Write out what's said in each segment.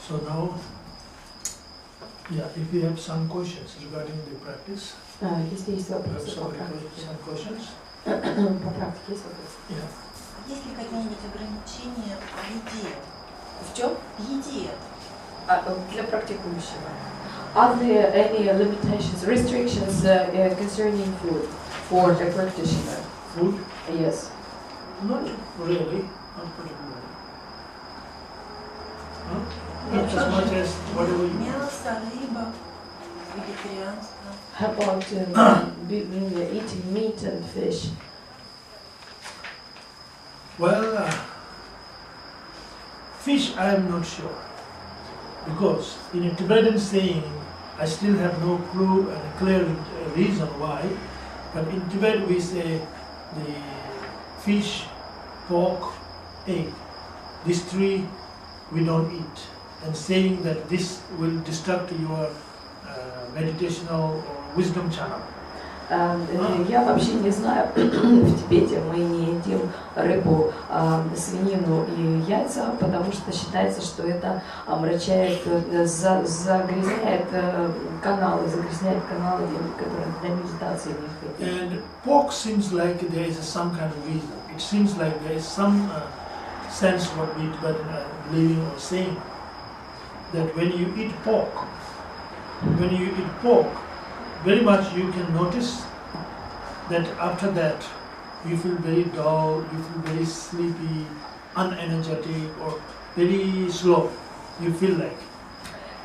So now, yeah, if you have some questions regarding the practice, Если есть вопросы по some questions. практике, есть вопросы? Yeah. Есть ли какие-нибудь ограничения в еде? В чем? В еде. Для практикующего. Are there any limitations, restrictions concerning food for the practitioner? Food? Yes. Not really, not particularly. No? Not as much as whatever you want. Мясо, рыба, вегетарианство. How about eating meat and fish? Well, fish I am not sure, because in a Tibetan saying, I still have no clue and a clear reason why, but in Tibet we say the fish, pork, egg, these three we don't eat, and saying that this will disrupt your meditational or wisdom channel. Я вообще не знаю, в Тибете мы не едим рыбу, свинину и яйца, потому что считается, что это омрачает, загрязняет каналы, которые для медитации необходимы. And pork seems like there is some kind of reason. It seems like there is some sense what we Tibetan are believing or saying, that when you eat pork, very much you can notice that after that you feel very dull, you feel very sleepy, unenergetic, or very slow. You feel like.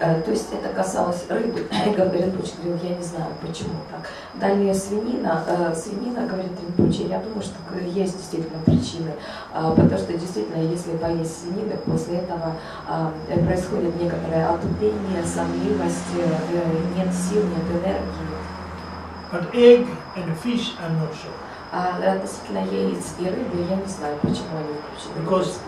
То есть это касалось рыбы, Rinpoche говорил, я не знаю почему так. Далее свинина, говорит Rinpoche, я думаю, что есть действительно причины, потому что действительно, если поесть свинины, после этого происходит некоторое отупение, сонливость, нет сил, нет энергии. But egg and fish, I'm not sure. Относительно яиц и рыбы, я не знаю, почему они включены. Because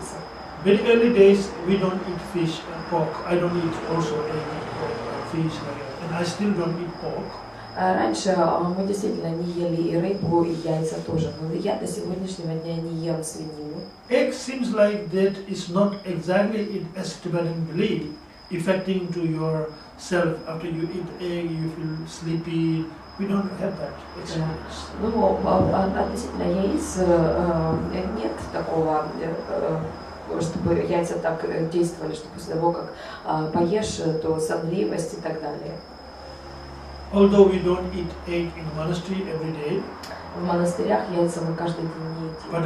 very early days we don't eat fish and pork. I don't eat also egg or fish like that, and I still don't eat pork. Раньше мы действительно не ели и рыбу, и яйца тоже, но я до сегодняшнего дня не ем свинину. Egg seems like that is not exactly as Tibetan belief, affecting to yourself. After you eat egg, you feel sleepy. We don't have that experience. Ну, относительно яиц нет такого, чтобы яйца так действовали, что после того, как поешь, то сонливость и так далее. Although we don't eat egg in monastery every day, в монастырях яйца мы каждый день не едим. But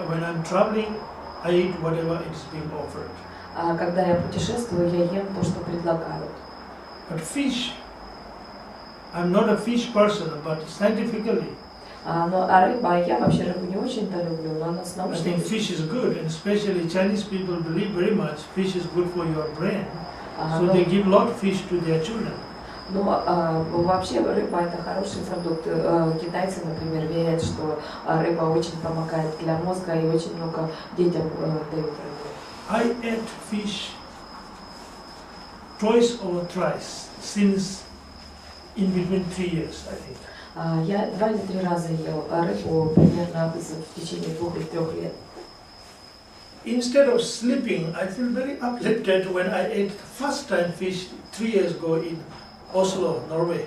when I'm traveling, I eat whatever is being offered. А когда я путешествую, я ем то, что предлагают. But fish, I'm not a fish person, but scientifically, рыба, я вообще рыбу не очень-то люблю, но она с I научной think fish is good, and especially Chinese people believe very much fish is good for your brain. So they give a lot of fish to their children. Но вообще рыба это хороший продукт. Китайцы, например, верят, что рыба очень помогает для мозга и очень много детям дают рыбу. I ate fish twice or thrice since in between 3 years, I think. Я 2 или 3 раза ел рыбу примерно в течение 2 или 3 лет. Instead of sleeping, I feel very uplifted when I ate the first time fish 3 years ago in Oslo, Norway.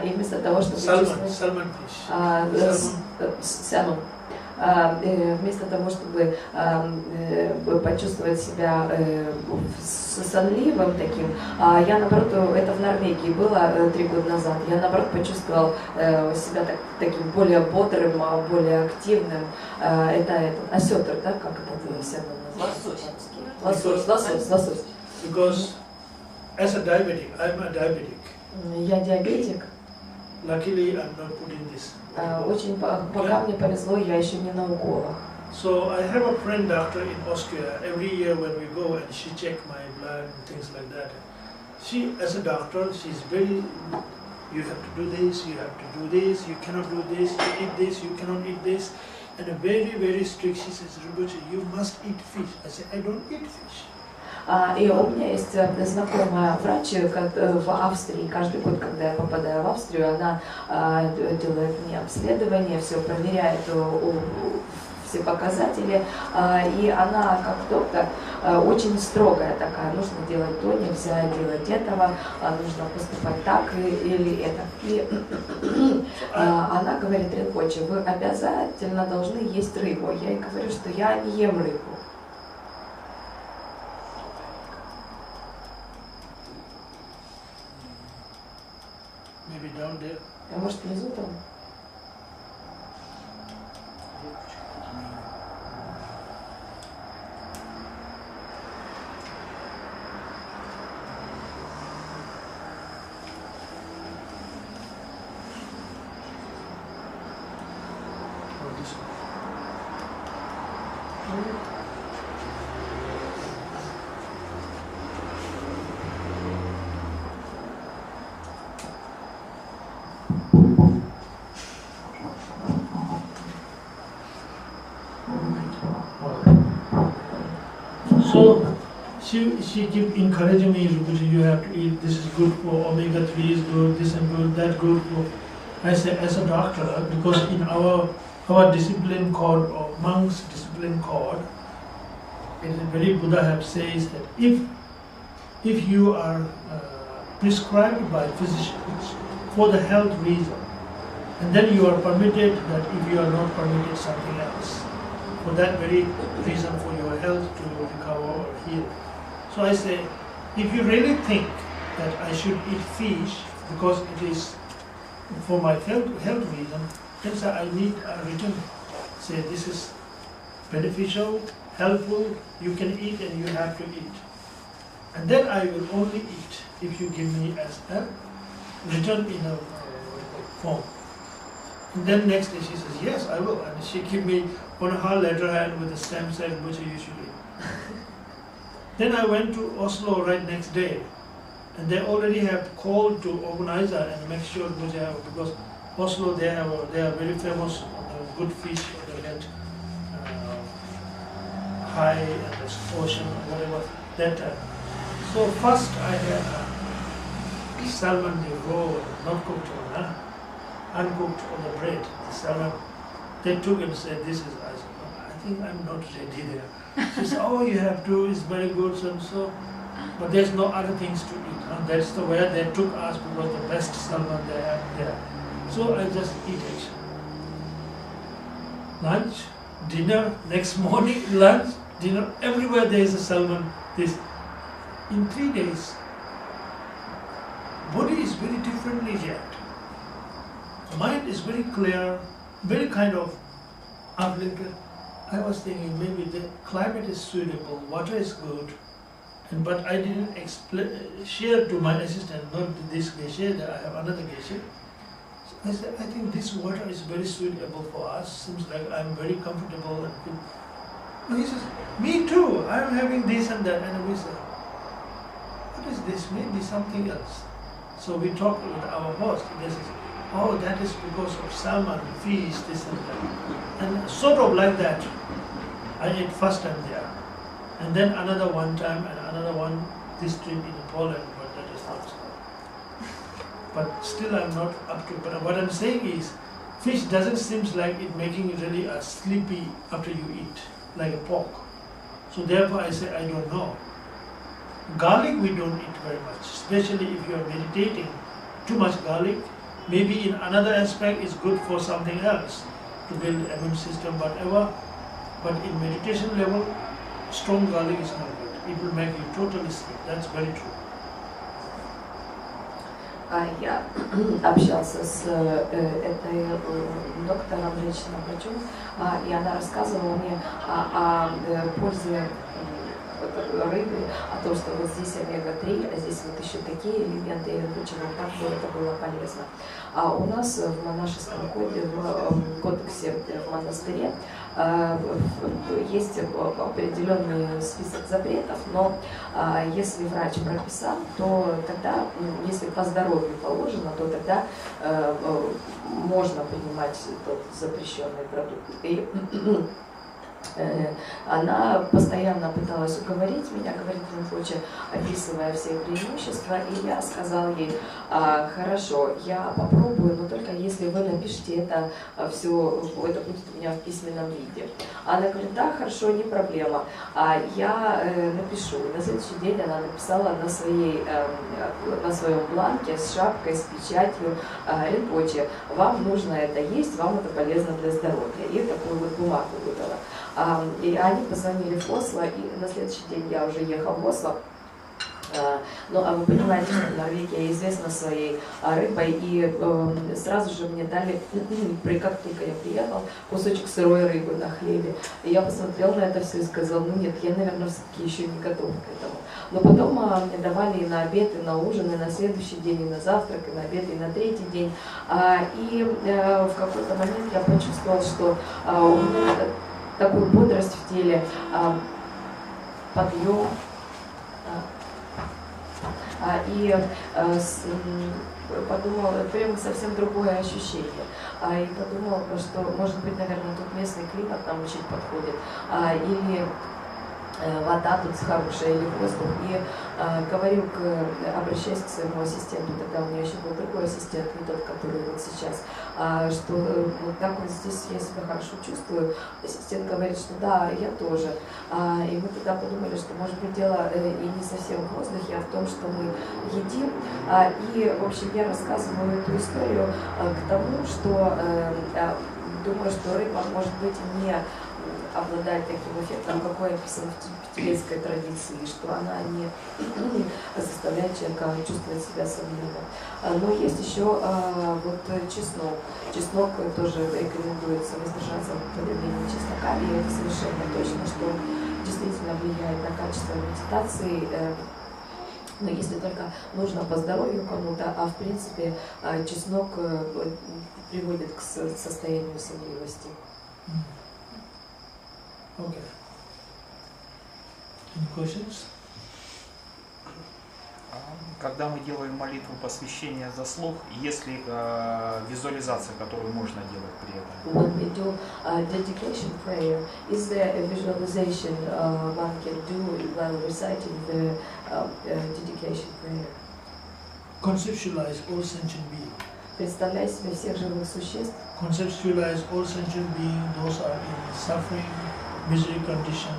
И вместо того, чтобы salmon fish. Salmon. Вместо того, чтобы почувствовать себя сонливым таким, я наоборот, это в Норвегии было 3 года назад, я наоборот почувствовал себя таким более бодрым, более активным. Это осетр, да, как это salmon называется? Лосось. Because as a diabetic, I'm a diabetic. Я диабетик. Luckily, I'm not putting this. Очень пока мне повезло, я еще не на уколах. So I have a friend doctor in Austria. Every year when we go and she check my blood and things like that. She, as a doctor, she's very. You have to do this. You have to do this. You cannot do this. You eat this. You cannot eat this. And a very strict. She says, Rinpoche, you must eat fish. I say, I don't eat fish. И у меня есть знакомая врач в Австрии. Каждый год, когда я попадаю в Австрию, она делает мне обследование, все проверяет все показатели. И она, как доктор, очень строгая такая, нужно делать то, нельзя делать этого, нужно поступать так или это. И она говорит: Ринпоче, вы обязательно должны есть рыбу. Я ей говорю, что я не ем рыбу. А может, внизу там? So she keep encouraging me, Rinpoche, you have to eat, this is good for omega-3 is good, this and good, that good for. I say, as a doctor, because in our discipline code, or monks' discipline code, it is very Buddha have says that if you are prescribed by physicians for the health reason, and then you are permitted that if you are not permitted something else, for that very reason for your health to recover or heal. So I say, if you really think that I should eat fish because it is for my health reason, then say I need a written, say this is beneficial, helpful, you can eat and you have to eat. And then I will only eat if you give me as a written in a form. And then next day she says, yes, I will. And she give me on her letterhead with a stamp said, which you should eat. Then I went to Oslo right next day. And they already have called to organizer and make sure which I have, because Oslo they are very famous good fish, they get high and this ocean or whatever that time. So first I had salmon, the raw, not cooked one, uncooked on the bread, the salmon. They took and said, this is, I said, no, I think I'm not ready there. She said, oh, you have to, it's very good, so and so. But there's no other things to eat. And that's the way they took us, because the best salmon they have there. So I just eat it. Lunch, dinner, next morning, lunch, dinner, everywhere there is a salmon. This. In 3 days, body is very differently react. Mind is very clear, very kind of uplifted. I was thinking maybe the climate is suitable, water is good, but I didn't share to my assistant, not this geisha, I have another geisha. So I said, I think this water is very suitable for us, seems like I'm very comfortable and good. And he says, me too, I'm having this and that. And we said, what is this? Maybe something else. So we talked with our host, he says, oh, that is because of salmon, fish, this and that. And sort of like that, I ate first time there. And then another one time and another one, this trip in Poland, but that is not so. But still I'm not up to, but what I'm saying is, fish doesn't seem like it making you really sleepy after you eat, like a pork. So therefore I say, I don't know. Garlic we don't eat very much, especially if you are meditating. Too much garlic, maybe in another aspect is good for something else, to build immune system, whatever. But in meditation level, strong garlic is not good. It will make you totally sleep. That's very true. Я общался с этой доктором, женщиной-врачом, и она рассказывала мне о пользе рыбы, о том, что вот здесь омега-3, а здесь вот еще такие элементы, и почему так бы это было полезно. А у нас в монашеском кодексе в монастыре есть определенный список запретов, но если врач прописал, то тогда, если по здоровью положено, то тогда можно принимать тот запрещенный продукт. И Она постоянно пыталась уговорить меня, говорит Rinpoche, описывая все преимущества, и я сказал ей: хорошо, я попробую, но только если вы напишите это все, это будет у меня в письменном виде. Она говорит: да, хорошо, не проблема, я напишу. И на следующий день она написала на своем бланке с шапкой, с печатью: Rinpoche, вам нужно это есть, вам это полезно для здоровья. И такую вот бумагу выдала. И они позвонили в Осло, и на следующий день я уже ехал в Осло. Ну, а вы понимаете, что Норвегия известна своей рыбой, и сразу же мне дали, как только я приехал, кусочек сырой рыбы на хлебе. И я посмотрел на это все и сказал: ну нет, я, наверное, все-таки еще не готов к этому. Но потом мне давали и на обед, и на ужин, и на следующий день, и на завтрак, и на обед, и на третий день. И в какой-то момент я почувствовал, что у меня такую бодрость в теле, подъем. И подумал, прям совсем другое ощущение. И подумал, что, может быть, наверное, тут местный климат нам очень подходит. Или вода тут хорошая, или воздух. И обращаясь к своему ассистенту, тогда у меня еще был другой ассистент, не тот, который вот сейчас, что вот так вот здесь я себя хорошо чувствую. Ассистент говорит, что да, я тоже. И мы тогда подумали, что, может быть, дело и не совсем в воздухе, а в том, что мы едим. И, в общем, я рассказываю эту историю к тому, что думаю, что рыба, может быть, не обладает таким эффектом, какой описан в тибетской традиции, что она не заставляет человека чувствовать себя свободно. Но есть еще вот чеснок. Чеснок тоже рекомендуется воздержаться от употребления чеснока, и это совершенно точно, что действительно влияет на качество медитации. Но если только нужно по здоровью кому-то, а в принципе чеснок приводит к состоянию сонливости. Okay. Any questions? Когда мы делаем молитву посвящения за слух, есть ли визуализация, которую можно делать при этом? When we do dedication prayer, is there a visualization one can do while reciting the dedication prayer? Conceptualize all sentient beings. Представляй себе всех живых существ. Conceptualize all sentient beings, those are in suffering, misery condition,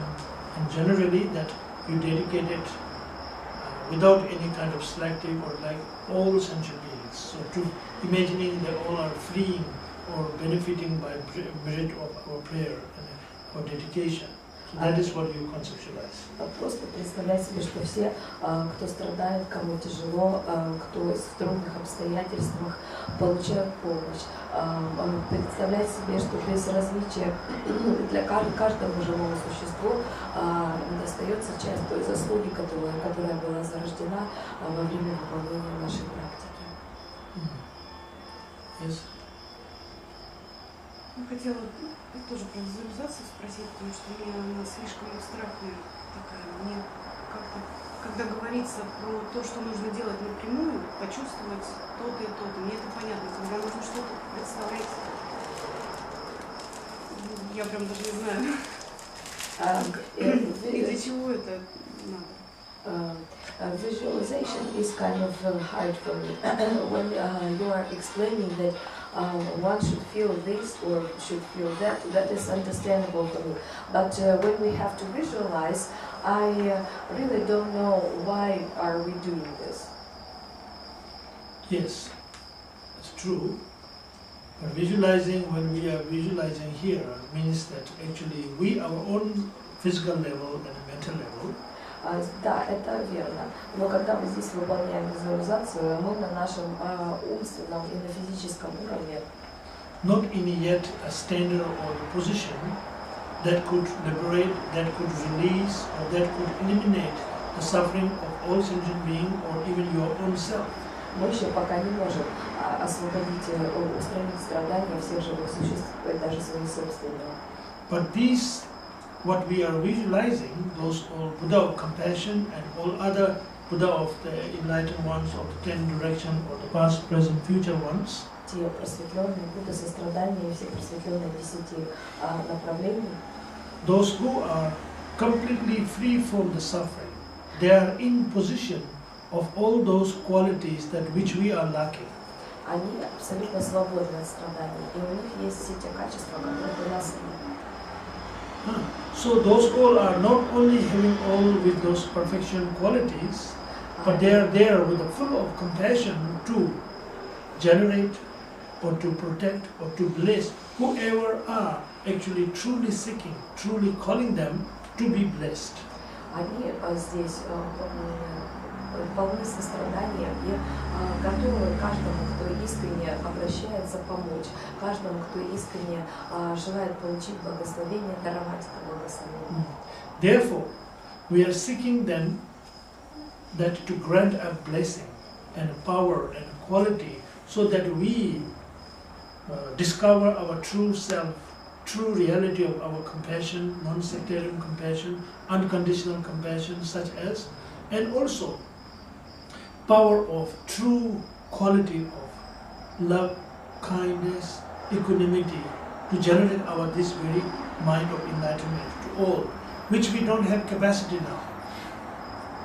and generally that you dedicate it without any kind of selective or like all sentient beings. So to imagining that all are fleeing or benefiting by merit of our prayer and our dedication. So that is what you conceptualize. Просто представляй себе, что все, кто страдает, кому тяжело, кто в трудных обстоятельствах, получают помощь. Представляй себе, что без различия для каждому живому существу достается часть той заслуги, которая была зарождена во время выполнения нашей практики. Yes. Я хотела тоже про визуализацию спросить, потому что мне она слишком абстрактная такая. Мне как-то, когда говорится про то, что нужно делать напрямую, почувствовать то-то и то-то, мне это понятно. Когда нужно что-то представлять, я прям даже не знаю, и для чего это надо. Visualization is kind of hard for me. When you are explaining that one should feel this or should feel that, that is understandable for me. But when we have to visualize, I really don't know why are we doing this. Yes, it's true. But visualizing, when we are visualizing here, means that actually we, our own physical level and mental level, да, это верно. Но когда мы здесь выполняем визуализацию, мы на нашем умственном и на физическом уровне, not in yet a standard or a position that could liberate, that could release, or that could eliminate the suffering of all sentient beings or even your own self. Мы еще пока не можем освободить, устранить страдания всех живых существ, даже своих собственных. But these, what we are visualizing, those all Buddha of compassion and all other Buddha of the enlightened ones of the 10 direction or the past, present, future ones, те просветленные Будды сострадания и все просветленные 10 направлений, those who are completely free from the suffering, they are in possession of all those qualities that which we are lacking. Они абсолютно свободны от страданий, и у них есть все те качества, которых у нас нет. So those all are not only having all with those perfection qualities, but they are there with a full of compassion to generate or to protect or to bless whoever are actually truly seeking, truly calling them to be blessed. Они здесь полны состраданием и готовы каждому, кто искренне обращается, помочь, каждому, кто искренне желает получить благословение, даровать это благословение. Therefore, we are seeking them that to grant a blessing and power and quality so that we discover our true self, true reality of our compassion, non-sectarian compassion, unconditional compassion such as, and also power of true quality of love, kindness, equanimity to generate our this very mind of enlightenment to all, which we don't have capacity now.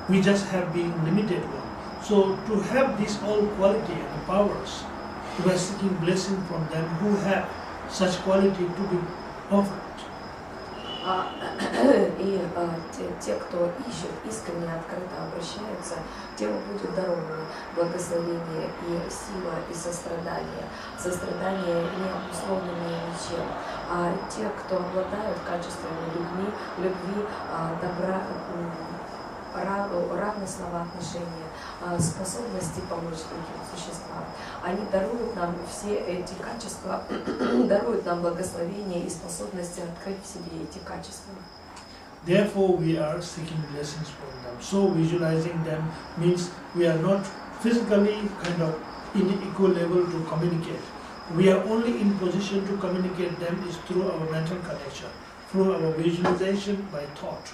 We just have been limited one. So to have this all quality and powers, we are seeking blessing from them who have such quality to be offered. И те, кто ищет, искренне, открыто обращаются, тем будет даровано благословение и сила, и сострадание. Сострадание не обусловленное ничем. А те, кто обладают качествами любви, добра, равностного отношения, способности помочь другим существам, они даруют нам все эти качества, даруют нам благословение и способности открыть в себе эти качества. Therefore, we are seeking blessings from them. So visualizing them means we are not physically kind of in equal level to communicate. We are only in position to communicate them is through our mental connection, through our visualization by thought.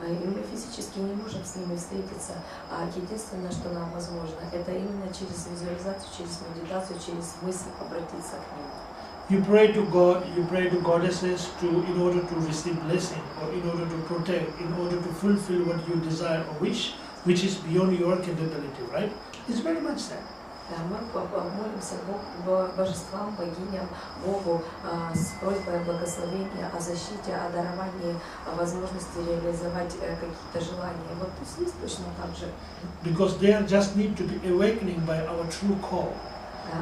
И мы физически не можем с ними встретиться, а единственное, что нам возможно, это именно через визуализацию, через медитацию, через мысль обратиться к ним. You pray to God, you pray to goddesses in order to receive blessing, or in order to protect, in order to fulfill what you desire or wish, which is beyond your capability, right? It's very much that. Мы молимся божествам, богиням, Богу с просьбой о благословении, о защите, о даровании возможности реализовать какие-то желания. Вот здесь точно так же. Because they are just need to be awakening by our true call.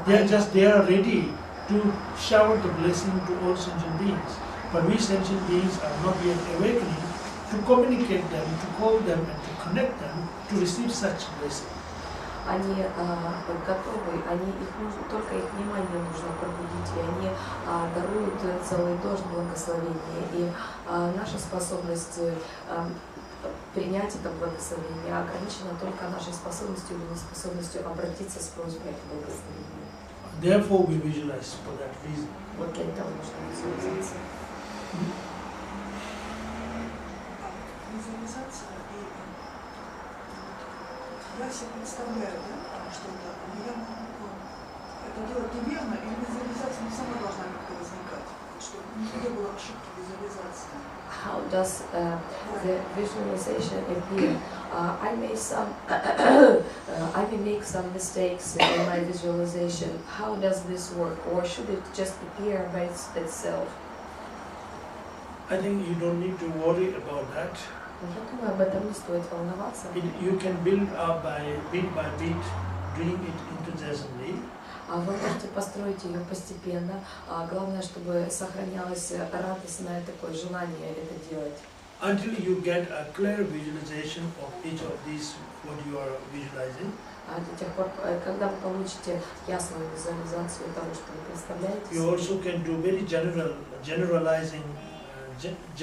They are ready to shower the blessing to all sentient beings. But we sentient beings are not yet awakening to communicate them, to call them and to connect them to receive such blessing. Они готовы, только их внимание нужно пробудить, и они даруют целый дождь благословения. И наша способность принять это благословение ограничена только нашей способностью или неспособностью обратиться с просьбой к благословению. Therefore we visualize for that reason. Вот для этого нужна визуализация. Визуализация и я себе представляю, да, что-то, но я могу это делать неверно, или визуализация не сама должна как-то возникать, чтобы не было ошибки визуализации. How does the visualization appear? I may make some mistakes in my visualization. How does this work? Or should it just appear by itself? I think you don't need to worry about that. Я думаю, об этом не стоит волноваться. You can build up by bit, doing it enthusiasmally. Вы можете построить ее постепенно. Главное, чтобы сохранялось радостное такое желание это делать. Until you get a clear visualization of each of these what you are visualizing. До тех пор, когда вы получите ясную визуализацию того, что вы представляете. You also can do very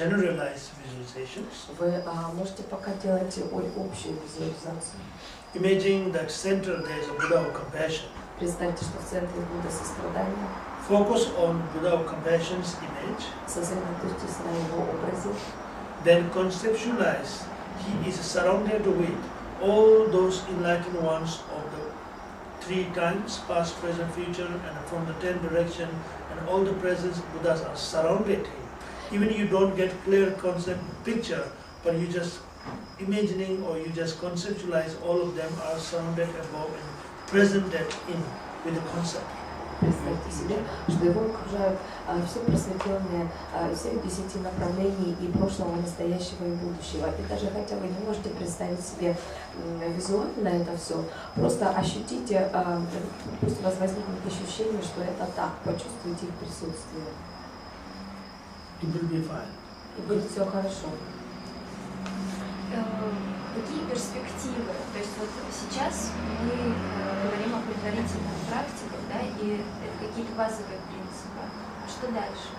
generalized visualizations. Вы можете пока делать общую визуализацию. Imagine that center there is a Buddha of compassion. Представьте, что в центре Будда сострадания. Focus on Buddha of compassion's image. Сосредоточьтесь на его образе. Then conceptualize he is surrounded with all those enlightened ones of the 3 times, past, present, future, and from the 10 directions, and all the present Buddhas are surrounded him. Even you don't get clear concept picture, but you just imagining or you just conceptualize, all of them are surrounded above and presented in with the concept. Представьте себе, что его окружают все просветленные, всех 10 направлений и прошлого, настоящего и будущего. И даже хотя вы не можете представить себе визуально это все, просто ощутите, пусть у вас возникнет ощущение, что это так, почувствуйте их присутствие. It will be fine. И будет все хорошо. Какие перспективы? То есть вот сейчас мы говорим о предварительных практиках, да, и это какие-то базовые принципы. А что дальше?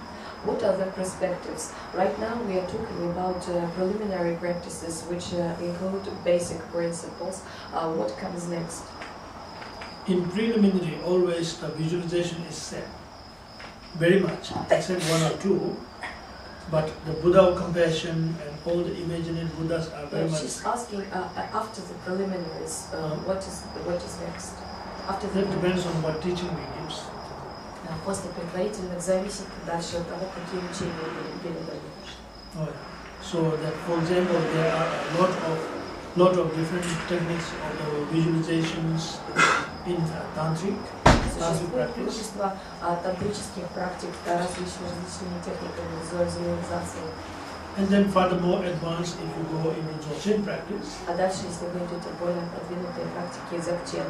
What are the perspectives? Right now we are talking about preliminary practices which include basic principles. What comes next? In preliminary, always the visualization is set. Very much, except one or two. But the Buddha of compassion and all the imaginary Buddhas are very much. She's asking after the preliminaries, what is next? After the That depends on what teaching we give. После предварительных зависит дальше от того, какие учения будут переданы. Oh, yeah. So that, for example, there are a lot of different techniques of the visualizations in tantric Существует practice. множество тантрических практик, различными техниками визуализации. And then furthermore advanced if you go into Dzogchen practice. А дальше, если вы идете в более продвинутые практики Dzogchen,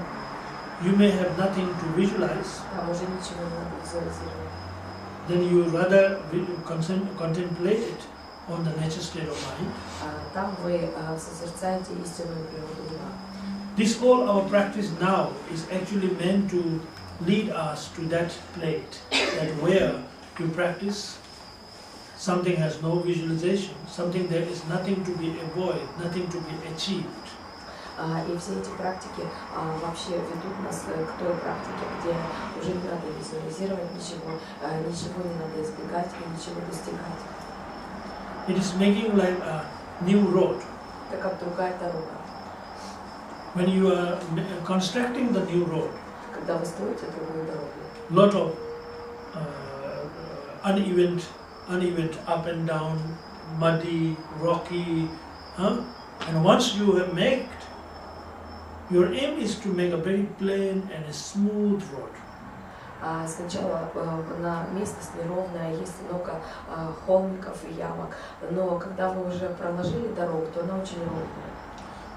you may have nothing to visualize. там уже ничего не надо визуализировать. Then you rather contemplate it on the nature state of mind. Там вы созерцаете истинную природу ума. This all our practice now is actually meant to lead us to that plate, that where you practice, something has no visualization, something there is nothing to be avoided, nothing to be achieved. И все эти практики вообще ведут нас к той практике, где уже не надо визуализировать ничего, ничего не надо избегать и ничего достигать. It is making like a new road. Это как другая дорога. When you are constructing the new road, Когда вы строите другую дорогу, lot of uneven up and down, muddy, rocky, and once you have made, your aim is to make a very plain and a smooth road. Сначала на местность неровная, есть много холмиков и ямок, но когда вы уже проложили дорогу, то она очень ровная.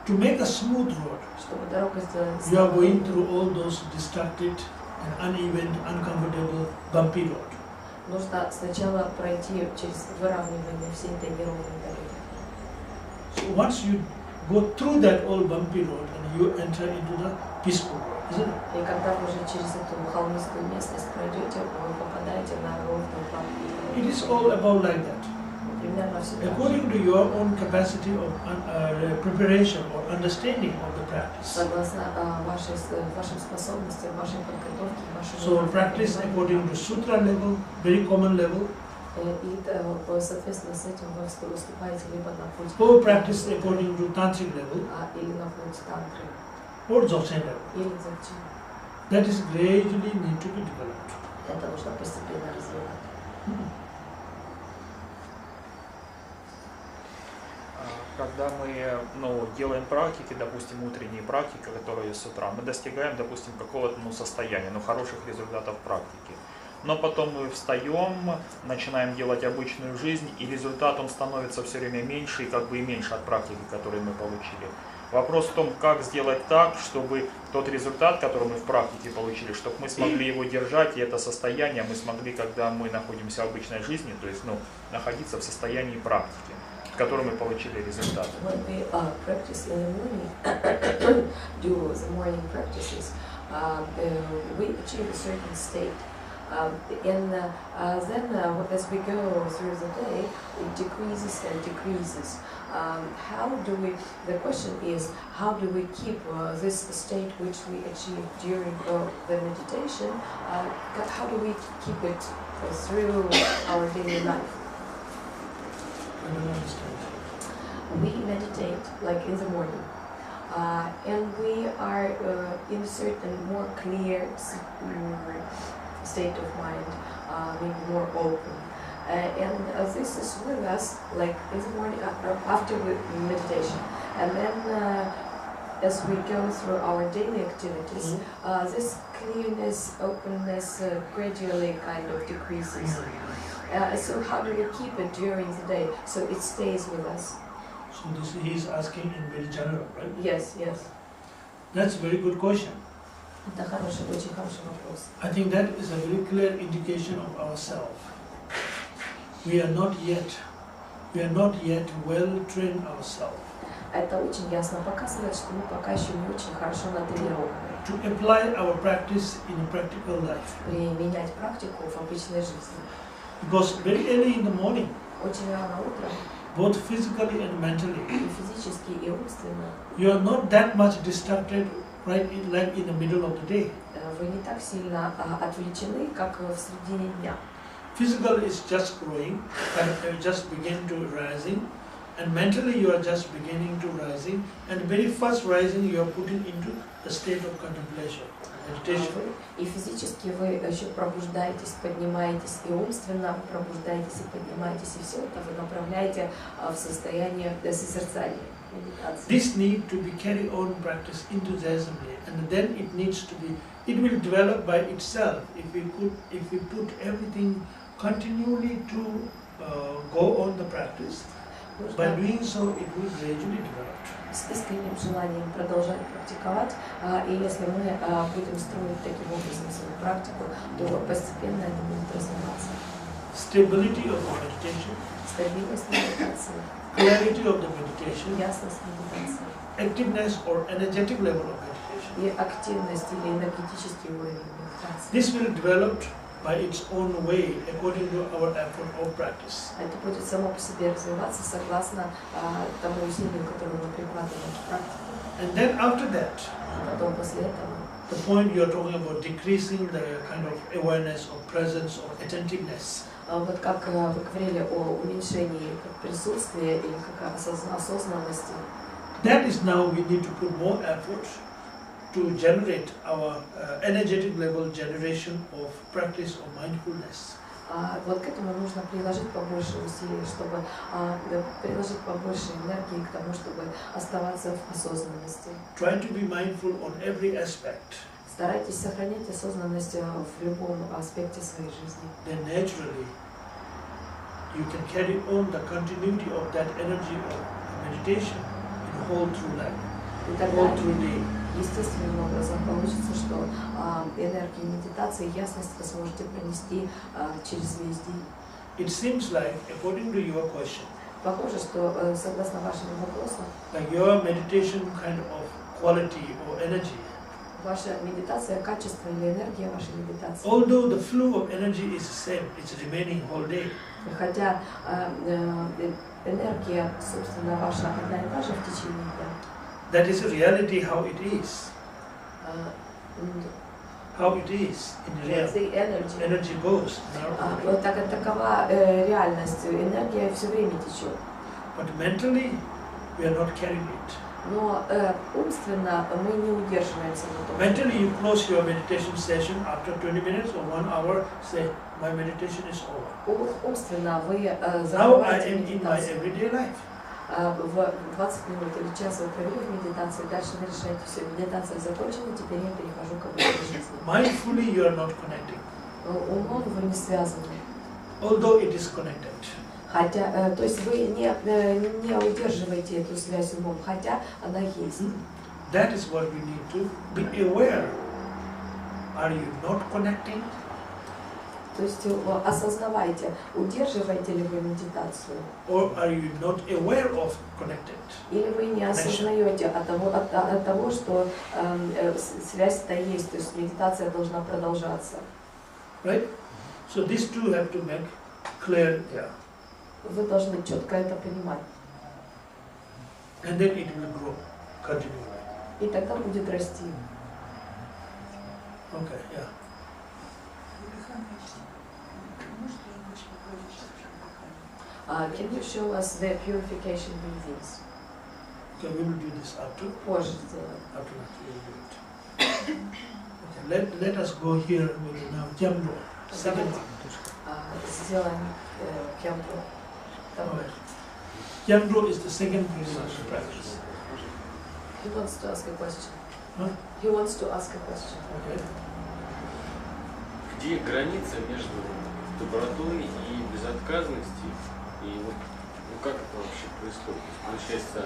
To make a smooth road, Чтобы дорога сделать, you are going through all those distracted and uneven, uncomfortable, bumpy road. нужно сначала пройти через выравнивание всей этой неровной дороги. So once you go through that old bumpy road and you enter into the peaceful road, isn't it? И когда вы уже через эту холмистую местность пройдете, вы попадаете на ровную дорогу. It is all about like that. Примерно все так же. According to your own capacity of preparation or understanding of the practice. Согласно вашим способностям, вашей подготовке, So practice according to sutra level, very common level, И, соответственно, с этим вы выступаете либо на путь or practice according to tantric level, или на путь тантры, or Dzogchen level. или дзogchen. That is gradually need to be developed. Это нужно постепенно развивать. Когда мы делаем практики, допустим, утренние практики, которые с утра, мы достигаем, допустим, какого-то состояния, хороших результатов практики. Но потом мы встаем, начинаем делать обычную жизнь, и результат он становится все время меньше и меньше от практики, которую мы получили. Вопрос в том, как сделать так, чтобы тот результат, который мы в практике получили, чтобы мы смогли его держать, и это состояние мы смогли, когда мы находимся в обычной жизни, то есть находиться в состоянии практики, в которой мы получили результат. When we practice in the morning, do the morning practices, we achieve a certain state. And then as we go through the day, it decreases and decreases. The question is, how do we keep this state which we achieve during the meditation, how do we keep it through our daily life? I don't understand. We meditate like in the morning, and we are in a certain more clear state of mind, maybe more open. And this is with us, like in the morning after meditation, and then as we go through our daily activities, this clearness, openness gradually kind of decreases. So how do we keep it during the day so it stays with us? So this he is asking in very general, right? Yes, yes. That's a very good question. Это хороший, очень хороший вопрос. I think that is a very clear indication of ourselves. We are not yet well trained ourselves. Это очень ясно показывает, что мы пока еще не очень хорошо натренированы. To apply our practice in a practical life. Применять практику в обычной жизни. Because very early in the morning, очень рано утром, both physically and mentally, и физически, и умственно, you are not that much distracted right in, like in the middle of the day. вы не так сильно отвлечены, как в середине дня. Physical is just growing and just begin to rising, and mentally you are just beginning to rising, and very first rising you are putting into the state of contemplation, meditation. И физически вы еще пробуждаетесь, поднимаетесь, и умственно вы пробуждаетесь и поднимаетесь, и все это вы направляете в состояние созерцания, медитации. This need to be carried on practice enthusiasmally, and then it will develop by itself if we put everything continually to go on the practice. By doing so, it will gradually develop. С искренним желанием продолжать практиковать, и если мы будем строить таким образом свою практику, то постепенно это будет развиваться. Stability of the meditation, Стабильность медитации, clarity of the meditation, ясность медитации, activeness or energetic level of meditation. и активность или энергетический уровень медитации. This will develop by its own way according to our effort of practice. Это будет само по себе развиваться согласно тому усилию, которое мы прикладываем в практике. And then after that, Потом после этого, the point you are talking about decreasing the kind of awareness or presence or attentiveness. вот как вы говорили о уменьшении присутствия или как осознанности, That is now we need to put more effort to generate our energetic level generation of practice of mindfulness. Вот к этому нужно приложить побольше усилий, чтобы приложить побольше энергии к тому, чтобы оставаться в осознанности. Try to be mindful on every aspect. Старайтесь сохранять осознанность в любом аспекте своей жизни. Then naturally you can carry on the continuity of that energy of meditation in the whole through life, И тогда whole through day. естественным образом получится, что энергию медитации, ясность вы сможете пронести через весь день. It seems like, according to your question, Похоже, что согласно вашему вопросу, like your meditation kind of quality or energy, ваша медитация, качество или энергия вашей медитации, although the flow of energy is the same, it's remaining whole day. хотя энергия, собственно, ваша одна и та же в течение дня, That is reality how it is. How it is in real. the energy. Energy goes. Вот такова реальность. Энергия все время течет. But mentally, we are not carrying it. Но умственно мы не удерживаемся на том. Mentally, you close your meditation session after 20 minutes or 1 hour, say, my meditation is over. Умственно вы Now I закрываете am in my медитацию. everyday life. В 20 минут или час вы провели в медитации, дальше вы решаете, все, медитация закончена, теперь я перехожу к обычной жизни. Mindfully, you are not connecting, Умом вы не связаны. although it is connected. Хотя, то есть вы не удерживаете эту связь умом, хотя она есть. That is what we need to be aware. Are you not connecting? То есть осознавайте, удерживаете ли вы медитацию, Or are you not aware of connected? или вы не осознаете от того, что связь-то есть, то есть медитация должна продолжаться. Right? So these two have to make clear here. Вы должны четко это понимать. And then it will grow continually. И тогда будет расти. Okay, yeah. Can you show us the purification breathings? Okay, we will do this after. Позже сделаем. After that we will do it. Okay, let us go here with now Nyondro, second one. сделаем Nyondro. Alright. Nyondro is the second principle practice. He wants to ask a question. Huh? He wants to ask a question. Okay. Где граница между добротой и безотказностью? И вот как это вообще происходит? То есть получается,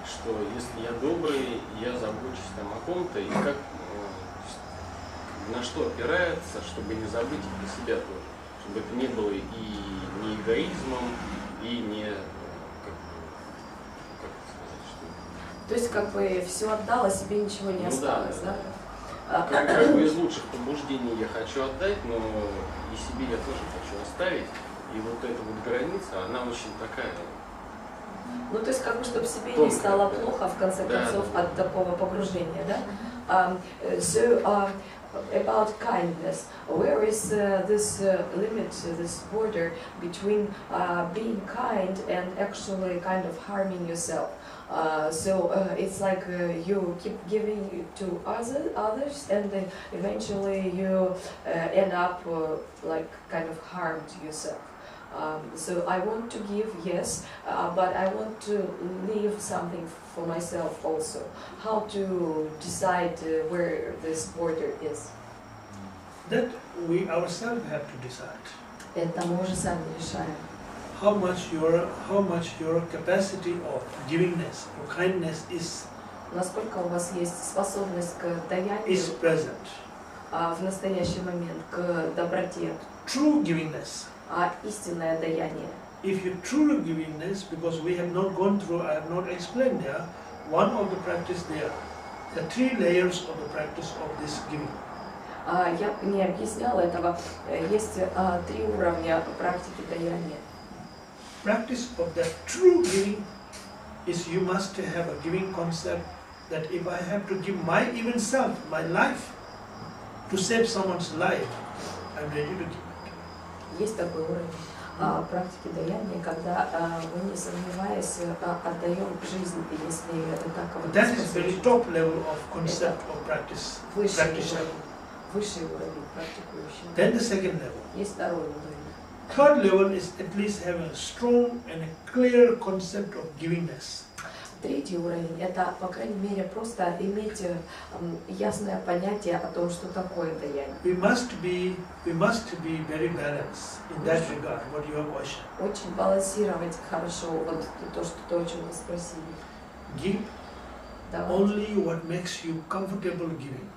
что если я добрый, я забочусь там о ком-то, и как на что опирается, чтобы не забыть и про себя тоже? Чтобы это не было и не эгоизмом, и не как это сказать, что. То есть как бы все отдал, а себе ничего не осталось, да? Как бы из лучших побуждений я хочу отдать, но и себе я тоже хочу оставить. И вот эта вот граница, она очень такая. Ну, то есть, как бы, чтобы себе не стало плохо, в конце концов, от такого погружения, да? About kindness, where is this limit, this border between being kind and actually kind of harming yourself? It's like you keep giving to others, and then eventually you end up like kind of harm to yourself. So I want to give, yes, but I want to leave something for myself also. How to decide where this border is? That we ourselves have to decide. Это мы уже сами решаем. How much your capacity of givingness or kindness is Насколько у вас есть способность к даянию is present. в настоящий момент, к доброте, True givingness. Истинное даяние. If you truly givingness, because we have not gone through, I have not explained there, one of the practice there are 3 layers of the practice of this giving. Я не объясняла этого. Есть 3 уровня практики даяния. Practice of that true giving is you must have a giving concept that if I have to give my even self, my life, to save someone's life, I'm ready to give. Есть такой уровень практики даяния, когда мы, не сомневаясь, отдаем жизнь, если так. That is very top level of concept of practice. Высший уровень практикующего. Then the second level. Есть второй уровень. Third level is at least having a strong and a clear concept of givingness. Третий уровень – это, по крайней мере, просто иметь ясное понятие о том, что такое даяние. We must be very balanced in that regard. What your question? Очень балансировать хорошо вот то, о чем вы спросили. Give only what makes you comfortable giving.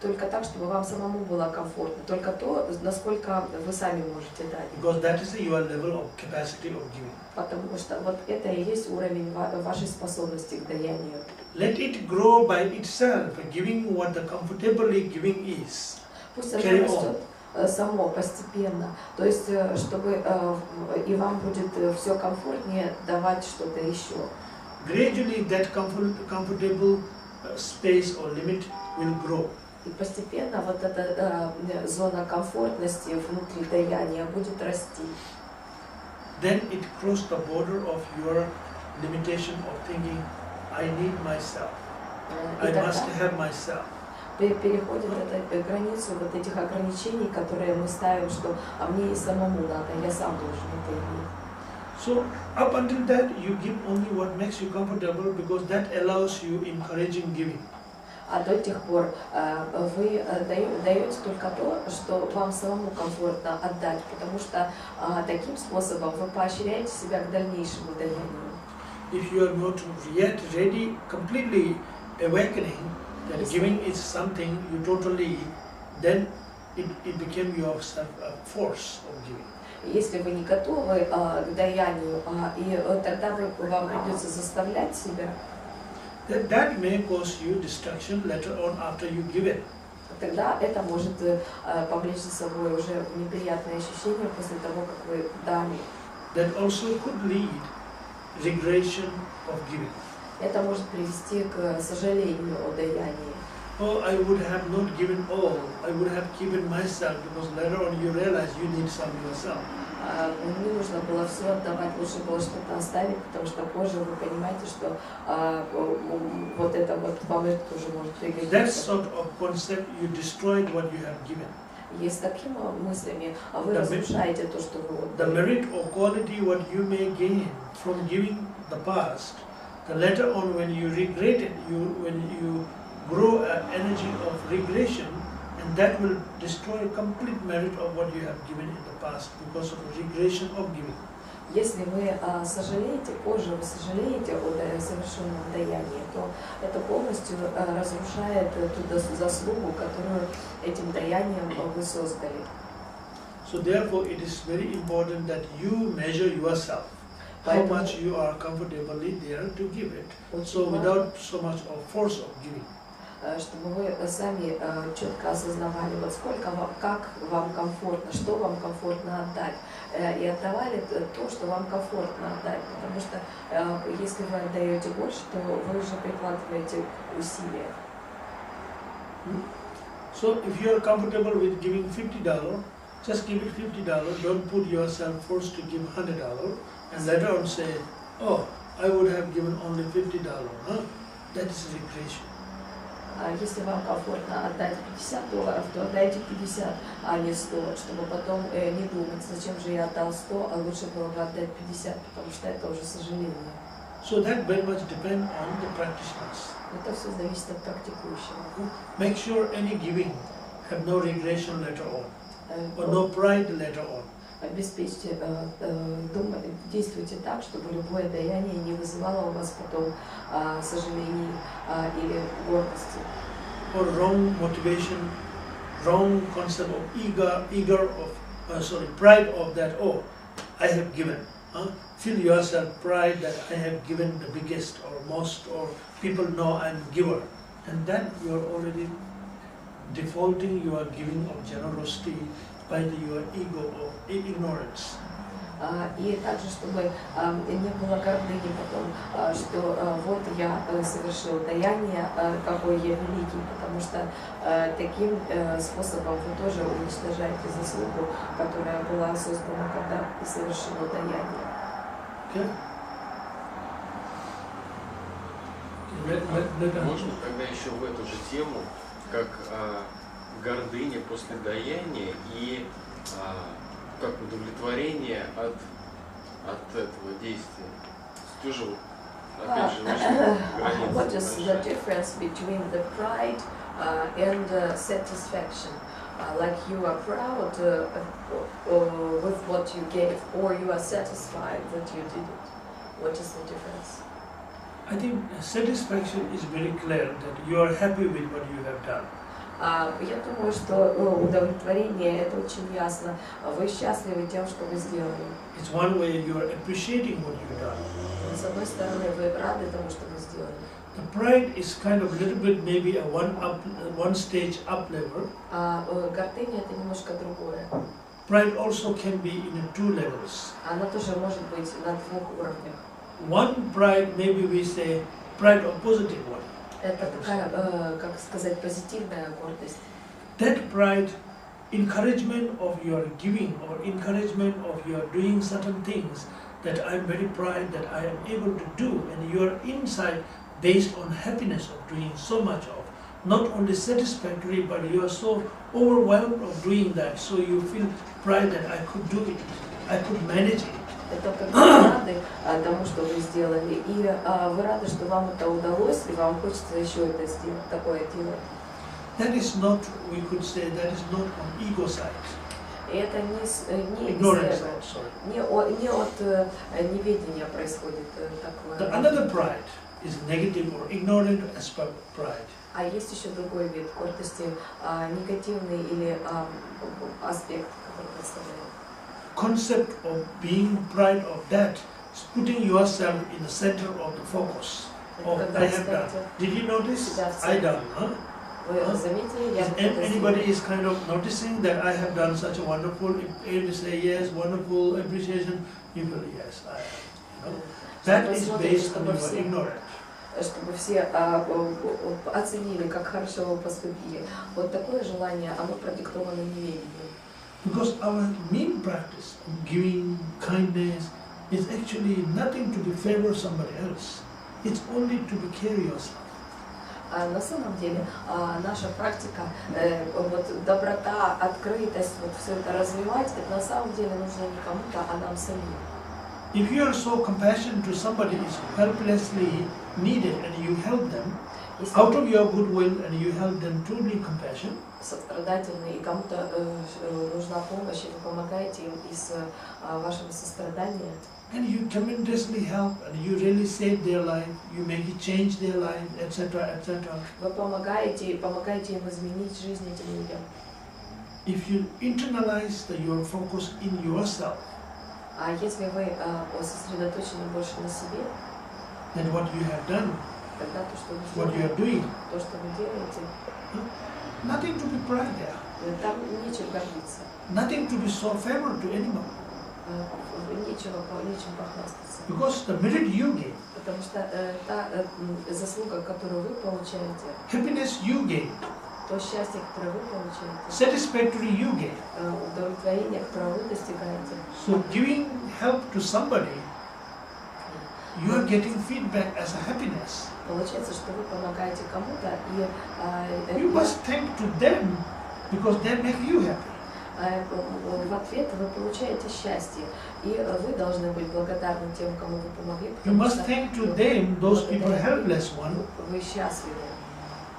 Только так, чтобы вам самому было комфортно, только то, насколько вы сами можете дать. Because that is your level of capacity of giving. Потому что вот это и есть уровень вашей способности к даянию. Let it grow by itself, giving what the comfortably giving is. Пусть оно растет само, постепенно. То есть, чтобы и вам будет все комфортнее давать что-то еще. Gradually that comfortable space or limit will grow. И постепенно вот эта зона комфортности внутри даяния будет расти. Then it crossed the border of your limitation of thinking, I need myself, I must have myself. Переходит эту границу вот этих ограничений, которые мы ставим, что мне и самому надо, я сам должен это иметь. So up until that you give only what makes you comfortable because that allows you encouraging giving. А до тех пор вы даете только то, что вам самому комфортно отдать, потому что таким способом вы поощряете себя к дальнейшему даянию. If you are not yet ready, completely awakening that giving is something you totally, then it became your force of giving. Если вы не готовы к даянию, и тогда вам придется заставлять себя, that may cause you destruction later on after you give it. Тогда это может повлечь за собой уже неприятные ощущения после того, как вы дали. That also could lead regression of giving. Это может привести к сожалению о даянии. Oh, I would have not given all. I would have given myself because later on you realize you need some yourself. Не нужно было все отдавать, лучше было что-то оставить, потому что позже вы понимаете, что вот это вот вам это тоже может пригодиться. That sort of concept you destroyed what you have given. И с такими мыслями вы The разрушаете то, что вы The отдали. merit or quality what you may gain from giving the past, the later on when you regret it, when you grow an energy of regression, and that will destroy complete merit of what you have given in the past because of the regression of giving. Если вы сожалеете, позже вы сожалеете о совершенном даянии, то это полностью разрушает ту заслугу, которую этим даянием вы создали. So therefore it is very important that you measure yourself, how much you are comfortably there to give it, so without so much of force of giving. Чтобы вы сами четко осознавали, вот сколько вам, как вам комфортно, что вам комфортно отдать, и отдавали то, что вам комфортно отдать, потому что если вы отдаете больше, то вы уже прикладываете усилия. So if you are comfortable with giving $50, just give it $50. Don't put yourself forced to give $100, and later on say, "Oh, I would have given only $50." Huh? That is regression. Если вам комфортно отдать $50, то отдайте 50, а не 100, чтобы потом не думать, зачем же я отдал 100, а лучше было бы отдать 50, потому что это уже сожаление. So that very much depends on the practitioners. Это все зависит от практикующего. Make sure any giving have no regression later on, or no pride later on. Обеспечьте, действуйте так, чтобы любое даяние не вызывало у вас потом сожалений или гордости. Or wrong motivation, wrong concept of pride of that, oh, I have given. Feel yourself pride that I have given the biggest or most, or people know I'm a giver. And then you are already defaulting your giving of generosity by your ego of ignorance. И также, чтобы не было гордыни потом, что вот я совершил даяние, какой я великий, потому что таким способом вы тоже уничтожаете заслугу, которая была создана, когда совершено даяние. Okay? Можно тогда еще в эту же тему, как гордыня после даяния и как удовлетворение от этого действия. Тоже, опять же, очень What is the difference between the pride and satisfaction? Like you are proud with what you gave, or you are satisfied that you did it. What is the difference? I think satisfaction is very clear that you are happy with what you have done. Я думаю, что удовлетворение это очень ясно. Вы счастливы тем, что вы сделали. It's one way you are appreciating what you've done. С одной стороны, вы рады тому, что вы сделали. The pride is kind of a little bit maybe a one stage up level. Гордыня это немножко другое. Pride also can be in two levels. Она тоже может быть на двух уровнях. One pride, maybe we say pride of positive one. Это такая, как сказать, позитивная гордость. That pride, encouragement of your giving or encouragement of your doing certain things that I'm very proud that I am able to do, and your inside based on happiness of doing so much of, not only satisfactory, but you are so overwhelmed of doing that, so you feel pride that I could do it, I could manage it. Это когда вы рады тому, что вы сделали, и вы рады, что вам это удалось, и вам хочется еще это сделать, такое делать. That is not, we could say, that is not on ego side. И это не от неведения происходит такое. Another pride is negative or ignorant aspect of pride. А есть еще другой вид гордости, негативный или аспект, который представляет. Concept of being proud of that is putting yourself in the center of the focus. Oh, I have done. Did you notice? I done, huh? Вы заметили? Anybody is kind of noticing that I have done such a wonderful, if you say yes, wonderful appreciation, you feel yes, I have. You know? That is based on your ignorance. Чтобы все оценили, как хорошо вы поступили. Вот такое желание, оно продиктовано неведением. Because our main practice of giving kindness is actually nothing to be favor somebody else. It's only to be care yourself. На самом деле наша практика, вот доброта, открытость, вот все это развивать, это на самом деле нужно не кому-то, а нам самим. If you are so compassionate to somebody who is helplessly needed and you help them out of your goodwill and you help them to be compassion, сострадательны и кому-то нужна помощь, и вы помогаете им из вашего сострадания. and you tremendously help and you really save their life, you make it change their life, etc., etc. Вы помогаете им изменить жизнь этим людям. If you internalize your focus in yourself, А если вы сосредоточены больше на себе, then what you have done, тогда то, что вы what you are doing, то, что вы делаете, nothing to be proud of, там нечем гордиться, nothing to be so favored to anyone. нечем похвастаться. Because the merit you gain, Потому что та заслуга, которую вы получаете, happiness you gain, то счастье, которое вы получаете, satisfactory you gain. удовлетворение, которое вы достигаете. So giving help to somebody, you are getting feedback as a happiness. Получается, что вы помогаете кому-то, и You must thank to them because they make you happy. в ответ вы получаете счастье, и вы должны быть благодарны тем, кому вы помогли. You must thank to them, those people helpless one. Вы счастливы.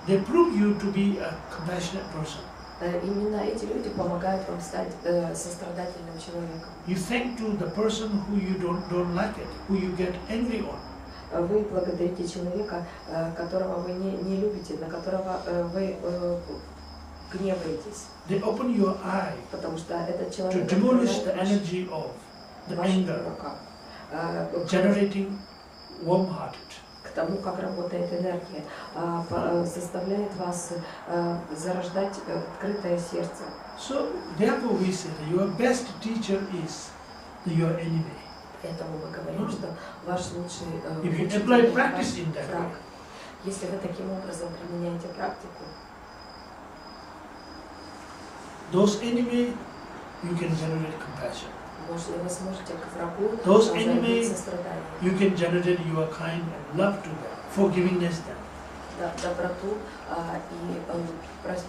They prove you to be a compassionate person. Именно эти люди помогают вам стать сострадательным человеком. You thank to the person who you don't like it, who you get angry on. Вы благодарите человека, которого вы не любите, на которого вы гневаетесь. They open your eye Потому что этот to человек demolish the energy of the anger, generating warm-hearted. к тому, как работает энергия, заставляет вас зарождать открытое сердце. So therefore we say that your best teacher is your enemy. Поэтому мы говорим, что ваш лучший If you учитель, apply ваш practice in that враг. way, Если вы таким образом применяете практику, those enemy you can generate compassion. вы сможете к врагу Those заявить enemy сострадание, you can generate your kind and love to them, forgivingness them. доброту и